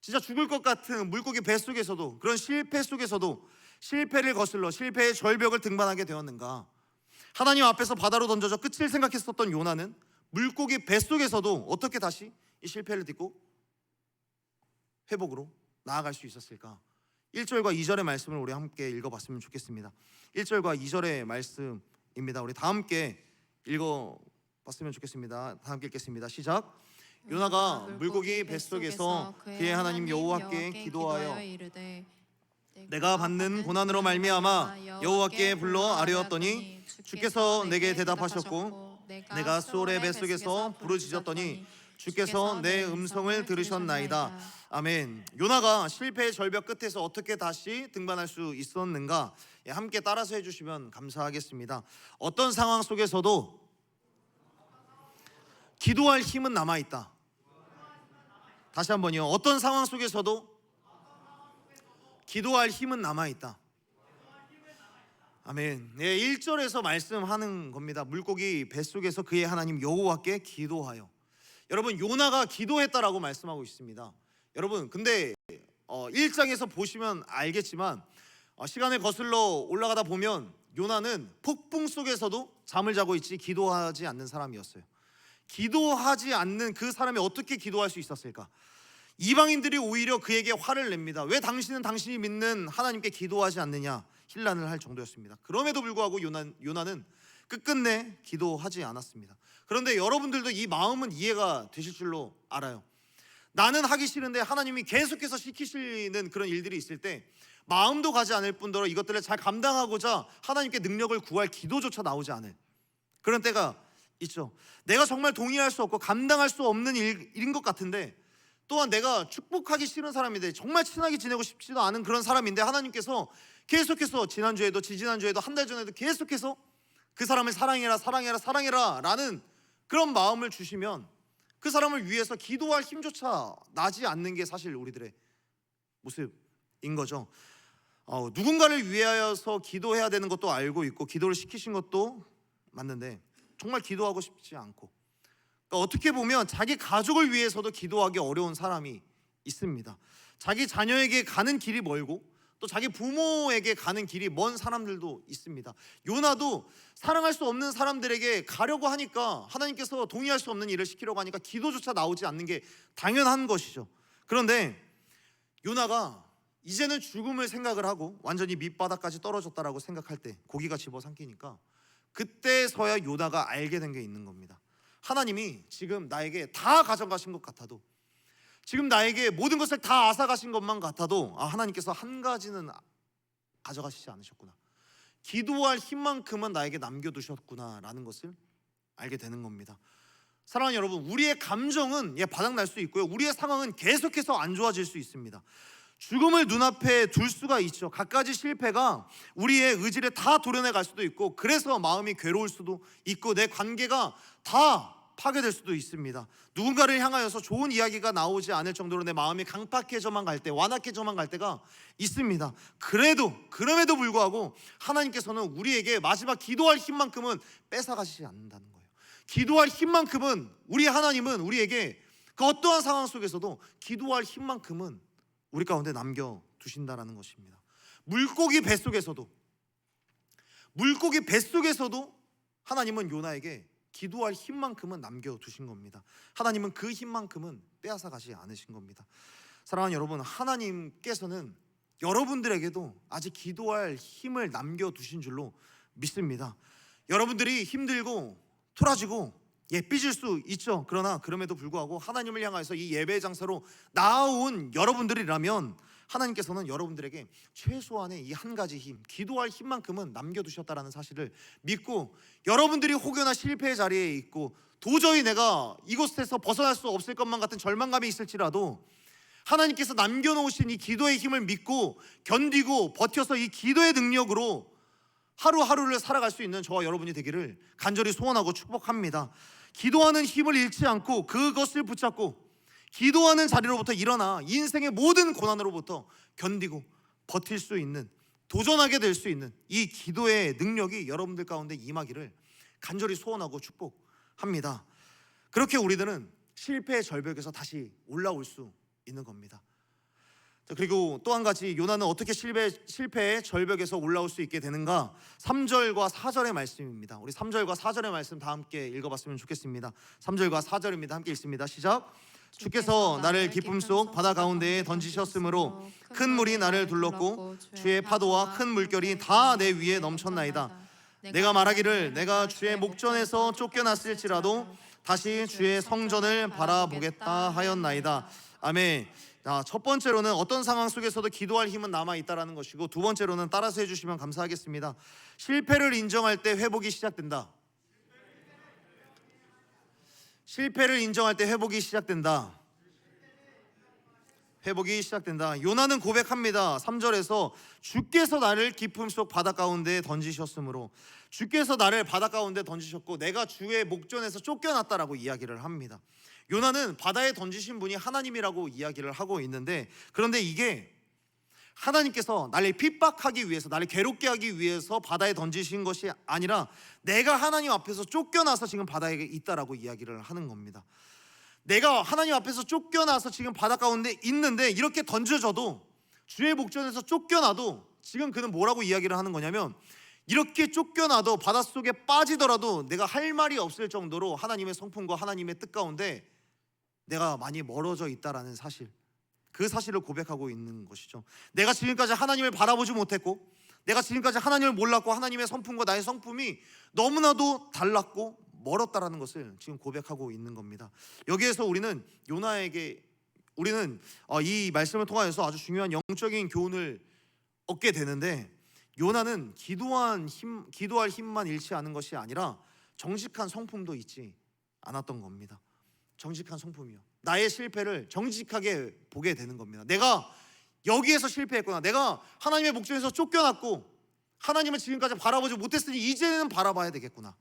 A: 진짜 죽을 것 같은 물고기 뱃속에서도, 그런 실패 속에서도 실패를 거슬러 실패의 절벽을 등반하게 되었는가? 하나님 앞에서 바다로 던져져 끝을 생각했었던 요나는 물고기 뱃속에서도 어떻게 다시 이 실패를 딛고 회복으로 나아갈 수 있었을까? 1절과 2절의 말씀을 우리 함께 읽어봤으면 좋겠습니다. 1절과 2절의 말씀입니다. 우리 다 함께 읽어봤으면 좋겠습니다. 다 함께 읽겠습니다. 시작. 요나가 물고기 뱃속에서 그의 하나님 여호와께 기도하여 이르되 내가 받는 고난으로 말미암아 여호와께 불러 아뢰었더니 주께서 내게 대답하셨고 내가 수월의 뱃속에서 부르짖었더니 주께서 내 음성을 들으셨나이다. 아멘. 요나가 실패의 절벽 끝에서 어떻게 다시 등반할 수 있었는가? 함께 따라서 해주시면 감사하겠습니다. 어떤 상황 속에서도 기도할 힘은 남아있다. 다시 한번요. 어떤 상황 속에서도 기도할 힘은 남아있다. 아멘. 1절에서 말씀하는 겁니다. 물고기 뱃속에서 그의 하나님 여호와께 기도하여. 여러분, 요나가 기도했다라고 말씀하고 있습니다. 여러분, 근데 1장에서 보시면 알겠지만 시간을 거슬러 올라가다 보면 요나는 폭풍 속에서도 잠을 자고 있지 기도하지 않는 사람이었어요. 기도하지 않는 그 사람이 어떻게 기도할 수 있었을까? 이방인들이 오히려 그에게 화를 냅니다. 왜 당신은 당신이 믿는 하나님께 기도하지 않느냐? 힐난을 할 정도였습니다. 그럼에도 불구하고 요나는 끝끝내 기도하지 않았습니다. 그런데 여러분들도 이 마음은 이해가 되실 줄로 알아요. 나는 하기 싫은데 하나님이 계속해서 시키시는 그런 일들이 있을 때 마음도 가지 않을 뿐더러 이것들을 잘 감당하고자 하나님께 능력을 구할 기도조차 나오지 않을 그런 때가 있죠. 내가 정말 동의할 수 없고 감당할 수 없는 일인 것 같은데, 또한 내가 축복하기 싫은 사람인데 정말 친하게 지내고 싶지도 않은 그런 사람인데 하나님께서 계속해서 지난주에도 지지난주에도 한 달 전에도 계속해서 그 사람을 사랑해라 사랑해라 사랑해라 라는 그런 마음을 주시면 그 사람을 위해서 기도할 힘조차 나지 않는 게 사실 우리들의 모습인 거죠. 누군가를 위하여서 기도해야 되는 것도 알고 있고 기도를 시키신 것도 맞는데 정말 기도하고 싶지 않고, 그러니까 어떻게 보면 자기 가족을 위해서도 기도하기 어려운 사람이 있습니다. 자기 자녀에게 가는 길이 멀고 또 자기 부모에게 가는 길이 먼 사람들도 있습니다. 요나도 사랑할 수 없는 사람들에게 가려고 하니까, 하나님께서 동의할 수 없는 일을 시키려고 하니까 기도조차 나오지 않는 게 당연한 것이죠. 그런데 요나가 이제는 죽음을 생각을 하고 완전히 밑바닥까지 떨어졌다라고 생각할 때 고기가 집어삼키니까 그때서야 요나가 알게 된 게 있는 겁니다. 하나님이 지금 나에게 다 가져가신 것 같아도, 지금 나에게 모든 것을 다 앗아가신 것만 같아도 하나님께서 한 가지는 가져가시지 않으셨구나, 기도할 힘만큼은 나에게 남겨두셨구나라는 것을 알게 되는 겁니다. 사랑하는 여러분, 우리의 감정은 바닥날 수 있고요, 우리의 상황은 계속해서 안 좋아질 수 있습니다. 죽음을 눈앞에 둘 수가 있죠. 갖가지 실패가 우리의 의지를 다 도려내 갈 수도 있고, 그래서 마음이 괴로울 수도 있고, 내 관계가 다 파괴될 수도 있습니다. 누군가를 향하여서 좋은 이야기가 나오지 않을 정도로 내 마음이 강팍해져만 갈 때, 완악해져만 갈 때가 있습니다. 그럼에도 불구하고 하나님께서는 우리에게 마지막 기도할 힘만큼은 뺏어가시지 않는다는 거예요. 기도할 힘만큼은, 우리 하나님은 우리에게 그 어떠한 상황 속에서도 기도할 힘만큼은 우리 가운데 남겨두신다라는 것입니다. 물고기 뱃속에서도 하나님은 요나에게 기도할 힘만큼은 남겨두신 겁니다. 하나님은 그 힘만큼은 빼앗아 가지 않으신 겁니다. 사랑하는 여러분, 하나님께서는 여러분들에게도 아직 기도할 힘을 남겨두신 줄로 믿습니다. 여러분들이 힘들고 토라지고 삐질 수 있죠. 그러나 그럼에도 불구하고 하나님을 향해서 이 예배의 장소로 나아온 여러분들이라면 하나님께서는 여러분들에게 최소한의 이 한 가지 힘, 기도할 힘만큼은 남겨두셨다라는 사실을 믿고, 여러분들이 혹여나 실패의 자리에 있고 도저히 내가 이곳에서 벗어날 수 없을 것만 같은 절망감이 있을지라도 하나님께서 남겨놓으신 이 기도의 힘을 믿고 견디고 버텨서 이 기도의 능력으로 하루하루를 살아갈 수 있는 저와 여러분이 되기를 간절히 소원하고 축복합니다. 기도하는 힘을 잃지 않고 그것을 붙잡고 기도하는 자리로부터 일어나 인생의 모든 고난으로부터 견디고 버틸 수 있는, 도전하게 될 수 있는 이 기도의 능력이 여러분들 가운데 임하기를 간절히 소원하고 축복합니다. 그렇게 우리들은 실패의 절벽에서 다시 올라올 수 있는 겁니다. 그리고 또 한 가지, 요나는 어떻게 실패의 절벽에서 올라올 수 있게 되는가? 3절과 4절의 말씀입니다. 우리 3절과 4절의 말씀 다 함께 읽어봤으면 좋겠습니다. 3절과 4절입니다. 함께 읽습니다. 시작. 주께서 나를 깊음 속 바다 가운데에 던지셨으므로 큰 물이 나를 둘렀고 주의 파도와 큰 물결이 다 내 위에 넘쳤나이다. 내가 말하기를 내가 주의 목전에서 쫓겨났을지라도 다시 주의 성전을 바라보겠다 하였나이다. 아멘. 자, 첫 번째로는 어떤 상황 속에서도 기도할 힘은 남아있다라는 것이고, 두 번째로는 따라서 해주시면 감사하겠습니다. 실패를 인정할 때 회복이 시작된다. 실패를 인정할 때 회복이 시작된다. 회복이 시작된다. 요나는 고백합니다. 3절에서 주께서 나를 깊음 속 바다 가운데 던지셨으므로, 주께서 나를 바다 가운데 던지셨고 내가 주의 목전에서 쫓겨났다라고 이야기를 합니다. 요나는 바다에 던지신 분이 하나님이라고 이야기를 하고 있는데, 그런데 이게 하나님께서 나를 핍박하기 위해서, 나를 괴롭게 하기 위해서 바다에 던지신 것이 아니라 내가 하나님 앞에서 쫓겨나서 지금 바다에 있다라고 이야기를 하는 겁니다. 내가 하나님 앞에서 쫓겨나서 지금 바다 가운데 있는데, 이렇게 던져져도, 주의 목전에서 쫓겨나도 지금 그는 뭐라고 이야기를 하는 거냐면, 이렇게 쫓겨나도 바닷속에 빠지더라도 내가 할 말이 없을 정도로 하나님의 성품과 하나님의 뜻 가운데 내가 많이 멀어져 있다라는 사실, 그 사실을 고백하고 있는 것이죠. 내가 지금까지 하나님을 바라보지 못했고, 내가 지금까지 하나님을 몰랐고, 하나님의 성품과 나의 성품이 너무나도 달랐고 멀었다라는 것을 지금 고백하고 있는 겁니다. 여기에서 우리는 이 말씀을 통하여서 아주 중요한 영적인 교훈을 얻게 되는데, 요나는 기도할 힘만 잃지 않은 것이 아니라 정직한 성품도 잊지 않았던 겁니다. 정직한 성품이요. 나의 실패를 정직하게 보게 되는 겁니다. 내가 여기에서 실패했구나. 내가 하나님의 목전에서 쫓겨났고 하나님을 지금까지 바라보지 못했으니 이제는 바라봐야 되겠구나.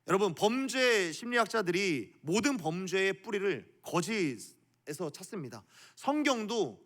A: 여러분, 범죄 심리학자들이 모든 범죄의 뿌리를 거짓에서 찾습니다. 성경도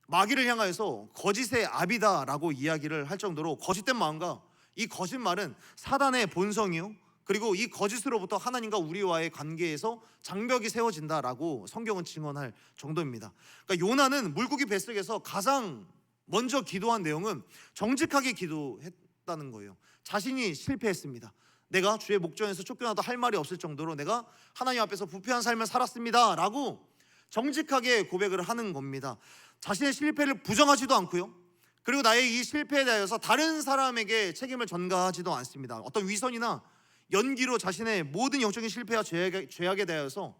A: 마귀를 향하여서 거짓의 아비다라고 이야기를 할 정도로 거짓된 마음과 이 거짓말은 사단의 본성이요, 그리고 이 거짓으로부터 하나님과 우리와의 관계에서 장벽이 세워진다라고 성경은 증언할 정도입니다. 그러니까 요나는 물고기 뱃속에서 가장 먼저 기도한 내용은 정직하게 기도했다는 거예요. 자신이 실패했습니다. 내가 주의 목전에서 쫓겨나도 할 말이 없을 정도로 내가 하나님 앞에서 부패한 삶을 살았습니다 라고 정직하게 고백을 하는 겁니다. 자신의 실패를 부정하지도 않고요, 그리고 나의 이 실패에 대해서 다른 사람에게 책임을 전가하지도 않습니다. 어떤 위선이나 연기로 자신의 모든 영적인 실패와 죄악에 대해서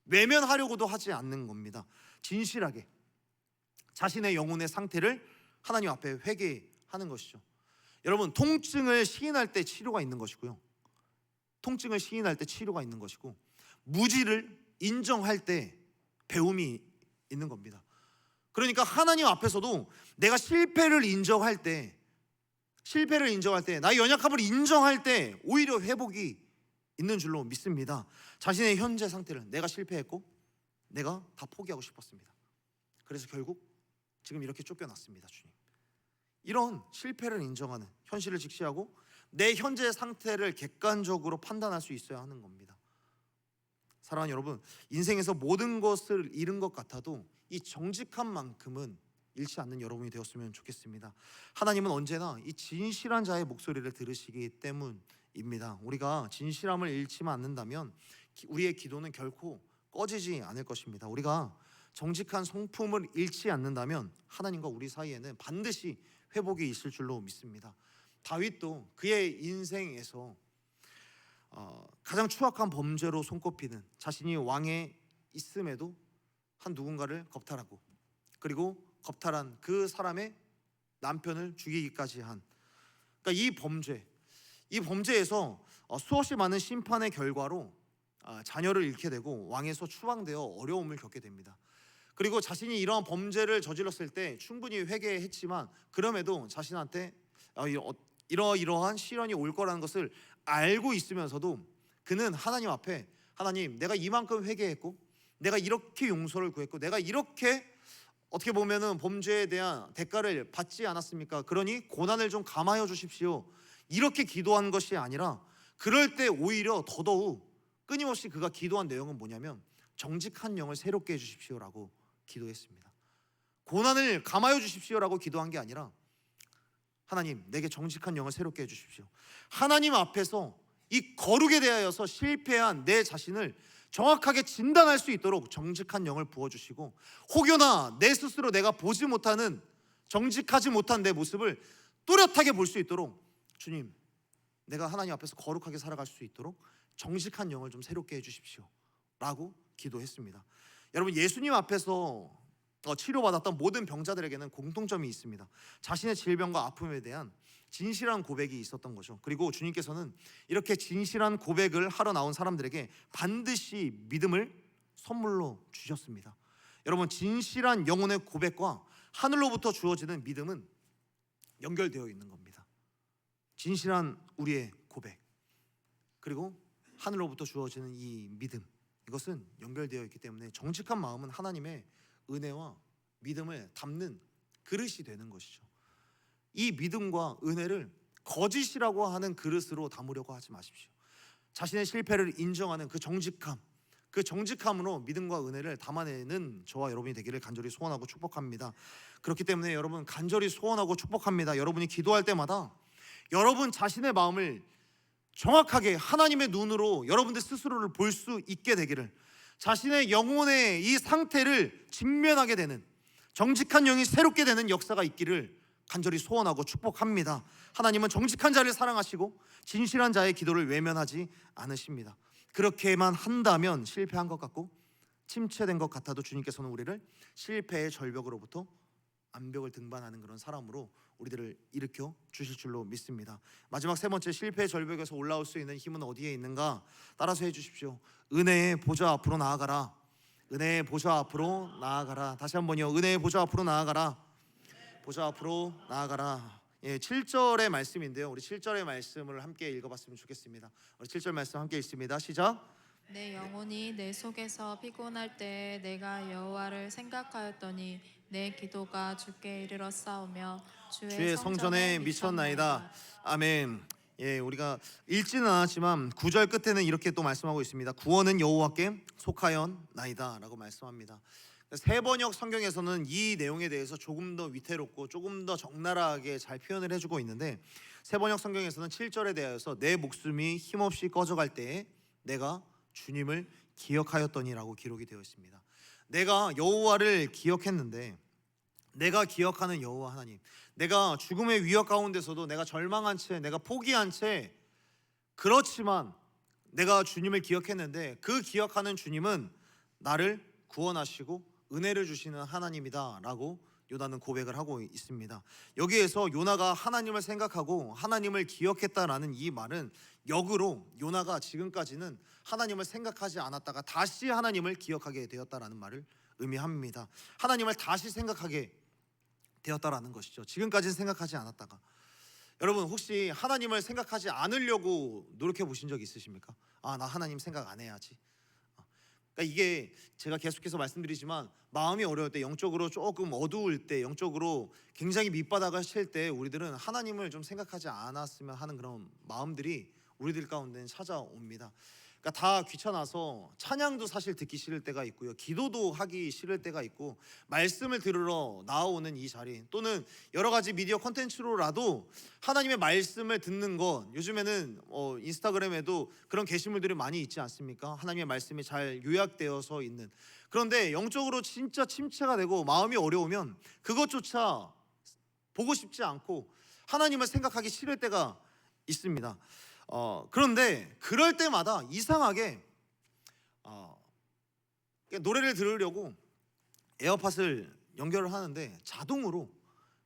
A: 외면하려고도 하지 않는 겁니다. 진실하게 자신의 영혼의 상태를 하나님 앞에 회개하는 것이죠. 여러분, 통증을 시인할 때 치료가 있는 것이고요, 통증을 시인할 때 치료가 있는 것이고, 무지를 인정할 때 배움이 있는 겁니다. 그러니까 하나님 앞에서도 내가 실패를 인정할 때, 나의 연약함을 인정할 때 오히려 회복이 있는 줄로 믿습니다. 자신의 현재 상태를, 내가 실패했고 내가 다 포기하고 싶었습니다. 그래서 결국 지금 이렇게 쫓겨났습니다. 주님, 이런 실패를 인정하는, 현실을 직시하고 내 현재 상태를 객관적으로 판단할 수 있어야 하는 겁니다. 사랑하는 여러분, 인생에서 모든 것을 잃은 것 같아도 이 정직한 만큼은 잃지 않는 여러분이 되었으면 좋겠습니다. 하나님은 언제나 이 진실한 자의 목소리를 들으시기 때문입니다. 우리가 진실함을 잃지만 않는다면 우리의 기도는 결코 꺼지지 않을 것입니다. 우리가 정직한 성품을 잃지 않는다면 하나님과 우리 사이에는 반드시 회복이 있을 줄로 믿습니다. 다윗도 그의 인생에서 가장 추악한 범죄로 손꼽히는, 자신이 왕에 있음에도 한 누군가를 겁탈하고, 그리고 겁탈한 그 사람의 남편을 죽이기까지 한, 그러니까 이 범죄에서 수없이 많은 심판의 결과로 자녀를 잃게 되고 왕에서 추방되어 어려움을 겪게 됩니다. 그리고 자신이 이러한 범죄를 저질렀을 때 충분히 회개했지만 그럼에도 자신한테 이러이러한 시련이 올 거라는 것을 알고 있으면서도 그는 하나님 앞에, 하나님, 내가 이만큼 회개했고 내가 이렇게 용서를 구했고 내가 이렇게 어떻게 보면은 범죄에 대한 대가를 받지 않았습니까? 그러니 고난을 좀 감하여 주십시오, 이렇게 기도한 것이 아니라, 그럴 때 오히려 더더욱 끊임없이 그가 기도한 내용은 뭐냐면 정직한 영을 새롭게 해주십시오라고 기도했습니다. 고난을 감하여 주십시오라고 기도한 게 아니라, 하나님, 내게 정직한 영을 새롭게 해주십시오. 하나님 앞에서 이 거룩에 대하여서 실패한 내 자신을 정확하게 진단할 수 있도록 정직한 영을 부어주시고, 혹여나 내 스스로 내가 보지 못하는, 정직하지 못한 내 모습을 또렷하게 볼 수 있도록, 주님, 내가 하나님 앞에서 거룩하게 살아갈 수 있도록 정직한 영을 좀 새롭게 해주십시오 라고 기도했습니다. 여러분, 예수님 앞에서 치료받았던 모든 병자들에게는 공통점이 있습니다. 자신의 질병과 아픔에 대한 진실한 고백이 있었던 거죠. 그리고 주님께서는 이렇게 진실한 고백을 하러 나온 사람들에게 반드시 믿음을 선물로 주셨습니다. 여러분, 진실한 영혼의 고백과 하늘로부터 주어지는 믿음은 연결되어 있는 겁니다. 진실한 우리의 고백, 그리고 하늘로부터 주어지는 이 믿음, 이것은 연결되어 있기 때문에 정직한 마음은 하나님의 은혜와 믿음을 담는 그릇이 되는 것이죠. 이 믿음과 은혜를 거짓이라고 하는 그릇으로 담으려고 하지 마십시오. 자신의 실패를 인정하는 그 정직함으로 믿음과 은혜를 담아내는 저와 여러분이 되기를 간절히 소원하고 축복합니다. 그렇기 때문에 여러분, 간절히 소원하고 축복합니다. 여러분이 기도할 때마다 여러분 자신의 마음을 정확하게 하나님의 눈으로 여러분들 스스로를 볼 수 있게 되기를, 자신의 영혼의 이 상태를 직면하게 되는, 정직한 영이 새롭게 되는 역사가 있기를 간절히 소원하고 축복합니다. 하나님은 정직한 자를 사랑하시고 진실한 자의 기도를 외면하지 않으십니다. 그렇게만 한다면 실패한 것 같고 침체된 것 같아도 주님께서는 우리를 실패의 절벽으로부터 암벽을 등반하는 그런 사람으로 우리들을 일으켜 주실 줄로 믿습니다. 마지막 세 번째, 실패의 절벽에서 올라올 수 있는 힘은 어디에 있는가? 따라서 해주십시오. 은혜의 보좌 앞으로 나아가라. 은혜의 보좌 앞으로 나아가라. 다시 한번요. 은혜의 보좌 앞으로 나아가라. 보좌 앞으로 나아가라. 7절의 말씀인데요. 우리 7절의 말씀을 함께 읽어봤으면 좋겠습니다. 우리 7절 말씀 함께 읽습니다. 시작.
B: 내 영혼이 내 속에서 피곤할 때 내가 여호와를 생각하였더니 내 기도가 주께 이르렀사오며
A: 주의 성전에 미쳤나이다. 아멘. 우리가 읽지는 않았지만 9절 끝에는 이렇게 또 말씀하고 있습니다. 구원은 여호와께 속하였나이다라고 말씀합니다. 세번역 성경에서는 이 내용에 대해서 조금 더 위태롭고 조금 더 적나라하게 잘 표현을 해주고 있는데, 세번역 성경에서는 7절에 대해서 내 목숨이 힘없이 꺼져갈 때에 내가 주님을 기억하였더니라고 기록이 되어 있습니다. 내가 여호와를 기억했는데, 내가 기억하는 여호와 하나님, 내가 죽음의 위협 가운데서도 내가 절망한 채, 내가 포기한 채, 그렇지만 내가 주님을 기억했는데 그 기억하는 주님은 나를 구원하시고 은혜를 주시는 하나님이다 라고 요나는 고백을 하고 있습니다. 여기에서 요나가 하나님을 생각하고 하나님을 기억했다라는 이 말은 역으로 요나가 지금까지는 하나님을 생각하지 않았다가 다시 하나님을 기억하게 되었다라는 말을 의미합니다. 하나님을 다시 생각하게 되었다라는 것이죠. 지금까지는 생각하지 않았다가. 여러분, 혹시 하나님을 생각하지 않으려고 노력해 보신 적 있으십니까? 나 하나님 생각 안 해야지. 그러니까 이게 제가 계속해서 말씀드리지만, 마음이 어려울 때, 영적으로 조금 어두울 때, 영적으로 굉장히 밑바닥을 칠 때 우리들은 하나님을 좀 생각하지 않았으면 하는 그런 마음들이 우리들 가운데는 찾아옵니다. 그러니까 다 귀찮아서 찬양도 사실 듣기 싫을 때가 있고요, 기도도 하기 싫을 때가 있고, 말씀을 들으러 나오는 이 자리, 또는 여러 가지 미디어 콘텐츠로라도 하나님의 말씀을 듣는 것, 요즘에는 인스타그램에도 그런 게시물들이 많이 있지 않습니까? 하나님의 말씀이 잘 요약되어서 있는. 그런데 영적으로 진짜 침체가 되고 마음이 어려우면 그것조차 보고 싶지 않고 하나님을 생각하기 싫을 때가 있습니다. 그런데 그럴 때마다 이상하게 노래를 들으려고 에어팟을 연결을 하는데 자동으로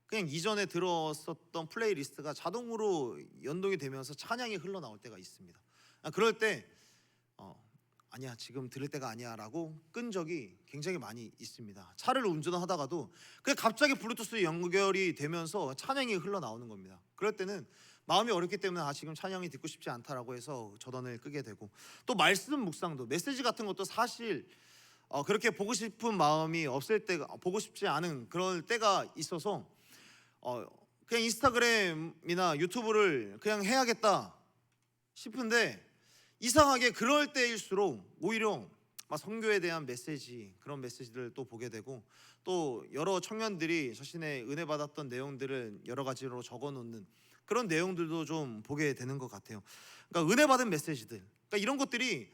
A: 그냥 이전에 들었었던 플레이리스트가 자동으로 연동이 되면서 찬양이 흘러나올 때가 있습니다. 그럴 때 아니야, 지금 들을 때가 아니야 라고 끈 적이 굉장히 많이 있습니다. 차를 운전하다가도 그냥 갑자기 블루투스 연결이 되면서 찬양이 흘러나오는 겁니다. 그럴 때는 마음이 어렵기 때문에 지금 찬양이 듣고 싶지 않다라고 해서 전원을 끄게 되고, 또 말씀 묵상도, 메시지 같은 것도 사실 그렇게 보고 싶은 마음이 없을 때가, 보고 싶지 않은 그럴 때가 있어서 그냥 인스타그램이나 유튜브를 그냥 해야겠다 싶은데, 이상하게 그럴 때일수록 오히려 선교에 대한 메시지, 그런 메시지들을 또 보게 되고, 또 여러 청년들이 자신의 은혜 받았던 내용들을 여러 가지로 적어놓는 그런 내용들도 좀 보게 되는 것 같아요. 그러니까 은혜 받은 메시지들, 그러니까 이런 것들이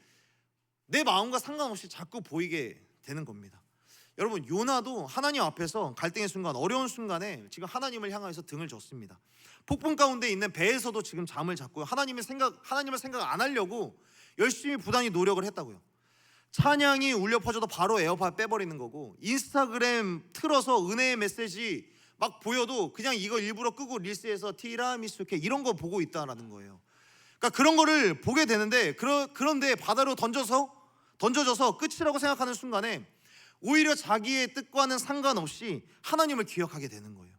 A: 내 마음과 상관없이 자꾸 보이게 되는 겁니다. 여러분, 요나도 하나님 앞에서 갈등의 순간, 어려운 순간에 지금 하나님을 향해서 등을 졌습니다. 폭풍 가운데 있는 배에서도 지금 잠을 잤고요, 하나님을 생각 안 하려고 열심히 부단히 노력을 했다고요. 찬양이 울려 퍼져도 바로 에어팟 빼버리는 거고, 인스타그램 틀어서 은혜의 메시지 막 보여도 그냥 이거 일부러 끄고 릴스에서 티라미수 케이크 이런 거 보고 있다라는 거예요. 그러니까 그런 거를 보게 되는데, 그런데 바다로 던져져서 끝이라고 생각하는 순간에 오히려 자기의 뜻과는 상관없이 하나님을 기억하게 되는 거예요.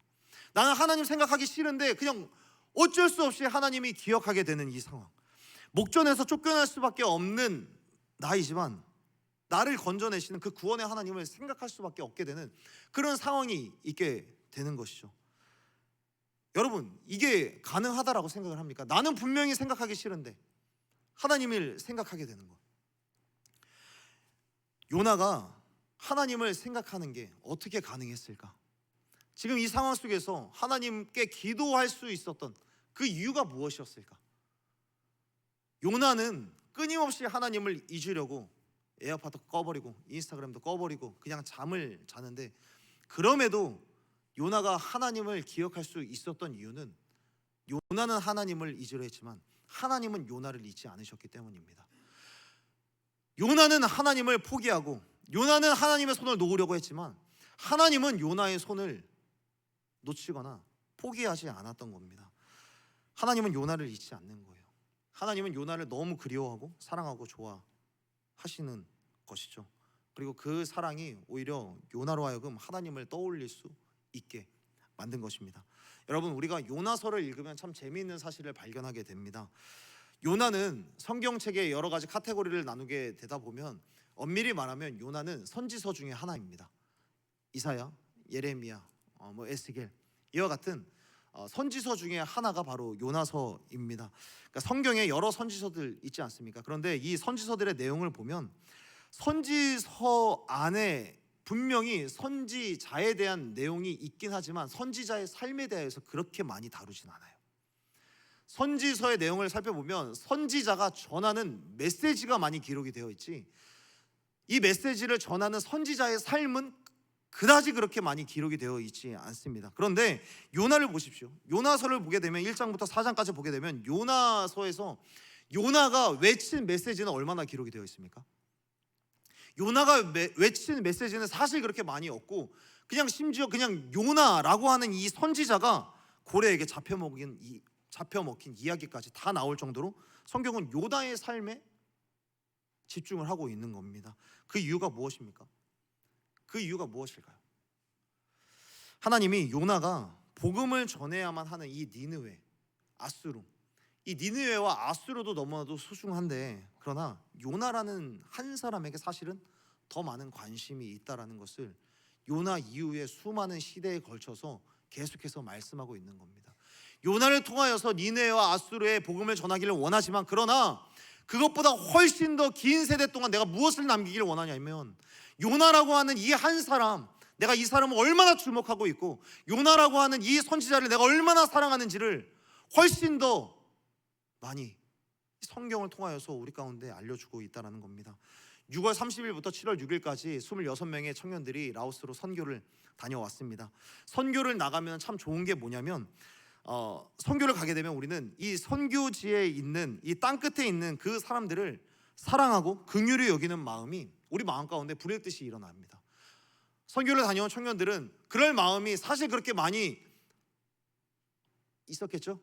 A: 나는 하나님 생각하기 싫은데 그냥 어쩔 수 없이 하나님이 기억하게 되는 이 상황, 목전에서 쫓겨날 수밖에 없는 나이지만 나를 건져내시는 그 구원의 하나님을 생각할 수밖에 없게 되는 그런 상황이 있게 되는 것이죠. 여러분, 이게 가능하다라고 생각을 합니까? 나는 분명히 생각하기 싫은데 하나님을 생각하게 되는 것. 요나가 하나님을 생각하는 게 어떻게 가능했을까? 지금 이 상황 속에서 하나님께 기도할 수 있었던 그 이유가 무엇이었을까? 요나는 끊임없이 하나님을 잊으려고 에어팟도 꺼버리고 인스타그램도 꺼버리고 그냥 잠을 자는데, 그럼에도 요나가 하나님을 기억할 수 있었던 이유는, 요나는 하나님을 잊으려 했지만 하나님은 요나를 잊지 않으셨기 때문입니다. 요나는 하나님을 포기하고 요나는 하나님의 손을 놓으려고 했지만 하나님은 요나의 손을 놓치거나 포기하지 않았던 겁니다. 하나님은 요나를 잊지 않는 거예요. 하나님은 요나를 너무 그리워하고 사랑하고 좋아하시는 것이죠. 그리고 그 사랑이 오히려 요나로 하여금 하나님을 떠올릴 수 있게 만든 것입니다. 여러분, 우리가 요나서를 읽으면 참 재미있는 사실을 발견하게 됩니다. 요나는 성경책의 여러 가지 카테고리를 나누게 되다 보면 엄밀히 말하면 요나는 선지서 중에 하나입니다. 이사야, 예레미야, 에스겔 이와 같은 선지서 중에 하나가 바로 요나서입니다. 그러니까 성경에 여러 선지서들 있지 않습니까? 그런데 이 선지서들의 내용을 보면 선지서 안에 분명히 선지자에 대한 내용이 있긴 하지만 선지자의 삶에 대해서 그렇게 많이 다루진 않아요. 선지서의 내용을 살펴보면 선지자가 전하는 메시지가 많이 기록이 되어 있지, 이 메시지를 전하는 선지자의 삶은 그다지 그렇게 많이 기록이 되어 있지 않습니다. 그런데 요나를 보십시오. 요나서를 보게 되면 1장부터 4장까지 보게 되면 요나서에서 요나가 외친 메시지는 얼마나 기록이 되어 있습니까? 요나가 외친 메시지는 사실 그렇게 많이 없고, 그냥 심지어 그냥 요나라고 하는 이 선지자가 고래에게 잡혀먹힌 이야기까지 다 나올 정도로 성경은 요나의 삶에 집중을 하고 있는 겁니다. 그 이유가 무엇입니까? 그 이유가 무엇일까요? 하나님이 요나가 복음을 전해야만 하는 이 니느웨, 아수르, 이 니느웨와 아수르도 너무나도 소중한데, 그러나 요나라는 한 사람에게 사실은 더 많은 관심이 있다라는 것을 요나 이후에 수많은 시대에 걸쳐서 계속해서 말씀하고 있는 겁니다. 요나를 통하여서 니느웨와 아수르의 복음을 전하기를 원하지만, 그러나 그것보다 훨씬 더 긴 세대 동안 내가 무엇을 남기기를 원하냐면, 요나라고 하는 이 한 사람, 내가 이 사람을 얼마나 주목하고 있고 요나라고 하는 이 선지자를 내가 얼마나 사랑하는지를 훨씬 더 많이 성경을 통하여서 우리 가운데 알려주고 있다는 겁니다. 6월 30일부터 7월 6일까지 26명의 청년들이 라오스로 선교를 다녀왔습니다. 선교를 나가면 참 좋은 게 뭐냐면, 선교를 가게 되면 우리는 이 선교지에 있는 이 땅끝에 있는 그 사람들을 사랑하고 긍휼히 여기는 마음이 우리 마음 가운데 불의 뜻이 일어납니다. 선교를 다녀온 청년들은 그럴 마음이 사실 그렇게 많이 있었겠죠.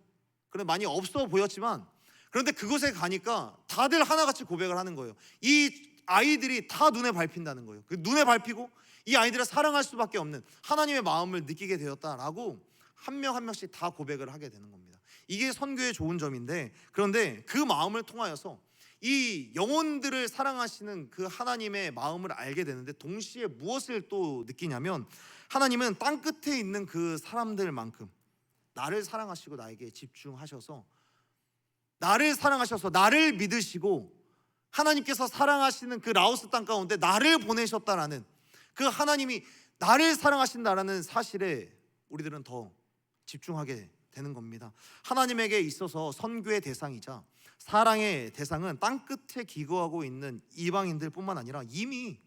A: 그런데 많이 없어 보였지만, 그런데 그곳에 가니까 다들 하나같이 고백을 하는 거예요. 이 아이들이 다 눈에 밟힌다는 거예요. 그 눈에 밟히고 이 아이들을 사랑할 수밖에 없는 하나님의 마음을 느끼게 되었다라고 한 명 한 명씩 다 고백을 하게 되는 겁니다. 이게 선교의 좋은 점인데, 그런데 그 마음을 통하여서 이 영혼들을 사랑하시는 그 하나님의 마음을 알게 되는데, 동시에 무엇을 또 느끼냐면, 하나님은 땅끝에 있는 그 사람들만큼 나를 사랑하시고 나에게 집중하셔서 나를 사랑하셔서 나를 믿으시고 하나님께서 사랑하시는 그 라오스 땅 가운데 나를 보내셨다라는 그 하나님이 나를 사랑하신다라는 사실에 우리들은 더 집중하게 되는 겁니다. 하나님에게 있어서 선교의 대상이자 사랑의 대상은 땅끝에 기거하고 있는 이방인들 뿐만 아니라 이미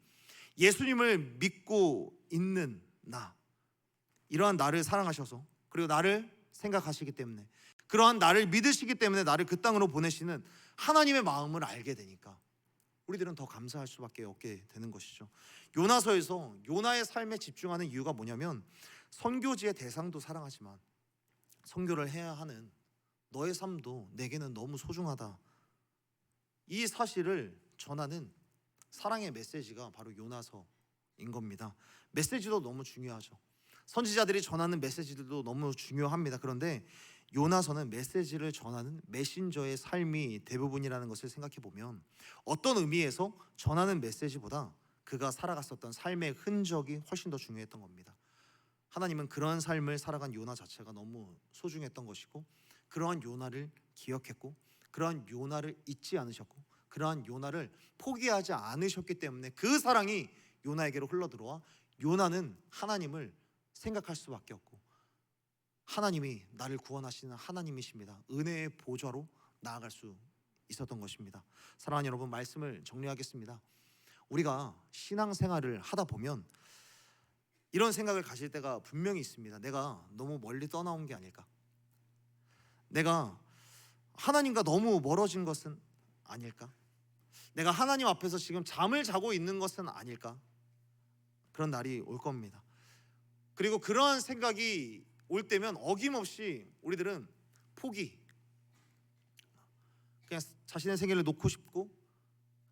A: 예수님을 믿고 있는 나, 이러한 나를 사랑하셔서 그리고 나를 생각하시기 때문에, 그러한 나를 믿으시기 때문에 나를 그 땅으로 보내시는 하나님의 마음을 알게 되니까 우리들은 더 감사할 수밖에 없게 되는 것이죠. 요나서에서 요나의 삶에 집중하는 이유가 뭐냐면, 선교지의 대상도 사랑하지만 선교를 해야 하는 너의 삶도 내게는 너무 소중하다, 이 사실을 전하는 사랑의 메시지가 바로 요나서인 겁니다. 메시지도 너무 중요하죠. 선지자들이 전하는 메시지들도 너무 중요합니다. 그런데 요나서는 메시지를 전하는 메신저의 삶이 대부분이라는 것을 생각해 보면, 어떤 의미에서 전하는 메시지보다 그가 살아갔었던 삶의 흔적이 훨씬 더 중요했던 겁니다. 하나님은 그러한 삶을 살아간 요나 자체가 너무 소중했던 것이고, 그러한 요나를 기억했고, 그러한 요나를 잊지 않으셨고, 그러한 요나를 포기하지 않으셨기 때문에 그 사랑이 요나에게로 흘러들어와 요나는 하나님을 생각할 수밖에 없고, 하나님이 나를 구원하시는 하나님이십니다, 은혜의 보좌로 나아갈 수 있었던 것입니다. 사랑하는 여러분, 말씀을 정리하겠습니다. 우리가 신앙생활을 하다 보면 이런 생각을 가질 때가 분명히 있습니다. 내가 너무 멀리 떠나온 게 아닐까? 내가 하나님과 너무 멀어진 것은 아닐까? 내가 하나님 앞에서 지금 잠을 자고 있는 것은 아닐까? 그런 날이 올 겁니다. 그리고 그러한 생각이 올 때면 어김없이 우리들은 포기, 그냥 자신의 생애를 놓고 싶고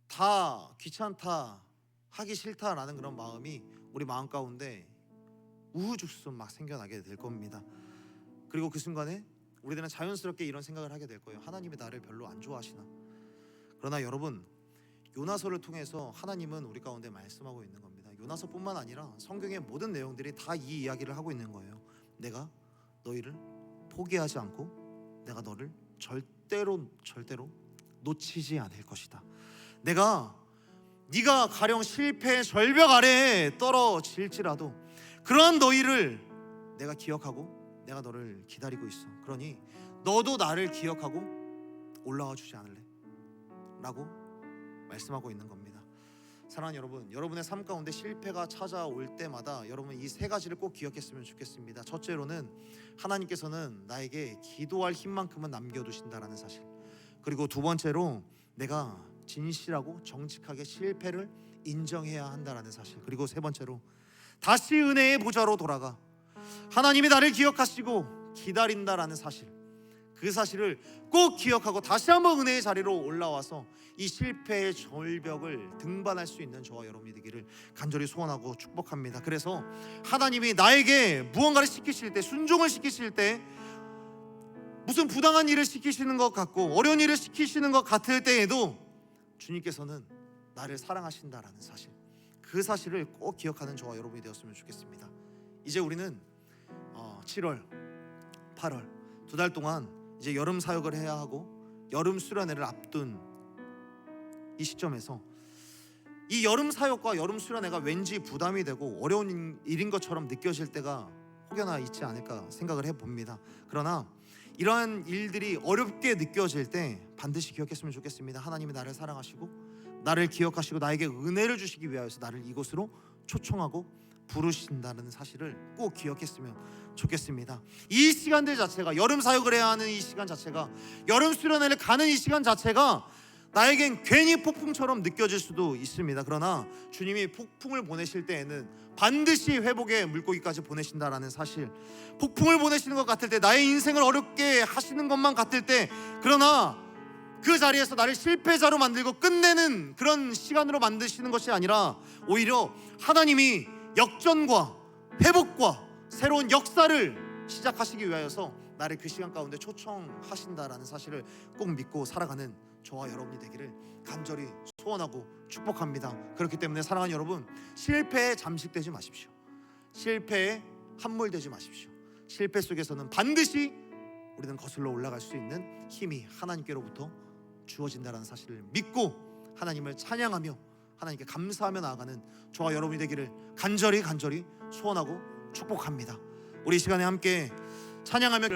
A: 다 귀찮다, 하기 싫다라는 그런 마음이 우리 마음 가운데 우후죽순 막 생겨나게 될 겁니다. 그리고 그 순간에 우리들은 자연스럽게 이런 생각을 하게 될 거예요. 하나님이 나를 별로 안 좋아하시나. 그러나 여러분, 요나서를 통해서 하나님은 우리 가운데 말씀하고 있는 겁니다. 요나서뿐만 아니라 성경의 모든 내용들이 다 이 이야기를 하고 있는 거예요. 내가 너희를 포기하지 않고 내가 너를 절대로 놓치지 않을 것이다. 네가 가령 실패의 절벽 아래에 떨어질지라도 그러한 너희를 내가 기억하고 내가 너를 기다리고 있어. 그러니 너도 나를 기억하고 올라와 주지 않을래? 라고 말씀하고 있는 겁니다. 사랑하는 여러분, 여러분의 삶 가운데 실패가 찾아올 때마다 여러분 이 세 가지를 꼭 기억했으면 좋겠습니다. 첫째로는 하나님께서는 나에게 기도할 힘만큼은 남겨두신다라는 사실. 그리고 두 번째로 내가 진실하고 정직하게 실패를 인정해야 한다라는 사실. 그리고 세 번째로 다시 은혜의 보좌로 돌아가 하나님이 나를 기억하시고 기다린다라는 사실. 그 사실을 꼭 기억하고 다시 한번 은혜의 자리로 올라와서 이 실패의 절벽을 등반할 수 있는 저와 여러분이 되기를 간절히 소원하고 축복합니다. 그래서 하나님이 나에게 무언가를 시키실 때, 순종을 시키실 때, 무슨 부당한 일을 시키시는 것 같고 어려운 일을 시키시는 것 같을 때에도 주님께서는 나를 사랑하신다라는 사실, 그 사실을 꼭 기억하는 저와 여러분이 되었으면 좋겠습니다. 이제 우리는 7월, 8월 두 달 동안 이제 여름 사역을 해야 하고 여름 수련회를 앞둔 이 시점에서 이 여름 사역과 여름 수련회가 왠지 부담이 되고 어려운 일인 것처럼 느껴질 때가 혹여나 있지 않을까 생각을 해봅니다. 그러나 이러한 일들이 어렵게 느껴질 때 반드시 기억했으면 좋겠습니다. 하나님이 나를 사랑하시고 나를 기억하시고 나에게 은혜를 주시기 위하여서 나를 이곳으로 초청하고 부르신다는 사실을 꼭 기억했으면 좋겠습니다. 이 시간들 자체가, 여름 사역을 해야 하는 이 시간 자체가, 여름 수련회를 가는 이 시간 자체가 나에겐 괜히 폭풍처럼 느껴질 수도 있습니다. 그러나 주님이 폭풍을 보내실 때에는 반드시 회복의 물고기까지 보내신다라는 사실, 폭풍을 보내시는 것 같을 때, 나의 인생을 어렵게 하시는 것만 같을 때, 그러나 그 자리에서 나를 실패자로 만들고 끝내는 그런 시간으로 만드시는 것이 아니라 오히려 하나님이 역전과 회복과 새로운 역사를 시작하시기 위하여서 나를 그 시간 가운데 초청하신다라는 사실을 꼭 믿고 살아가는 저와 여러분이 되기를 간절히 소원하고 축복합니다. 그렇기 때문에 사랑하는 여러분, 실패에 잠식되지 마십시오. 실패에 함몰되지 마십시오. 실패 속에서는 반드시 우리는 거슬러 올라갈 수 있는 힘이 하나님께로부터 주어진다는 사실을 믿고 하나님을 찬양하며 하나님께 감사하며 나아가는 저와 여러분이 되기를 간절히 소원하고 축복합니다. 우리 이 시간에 함께 찬양하며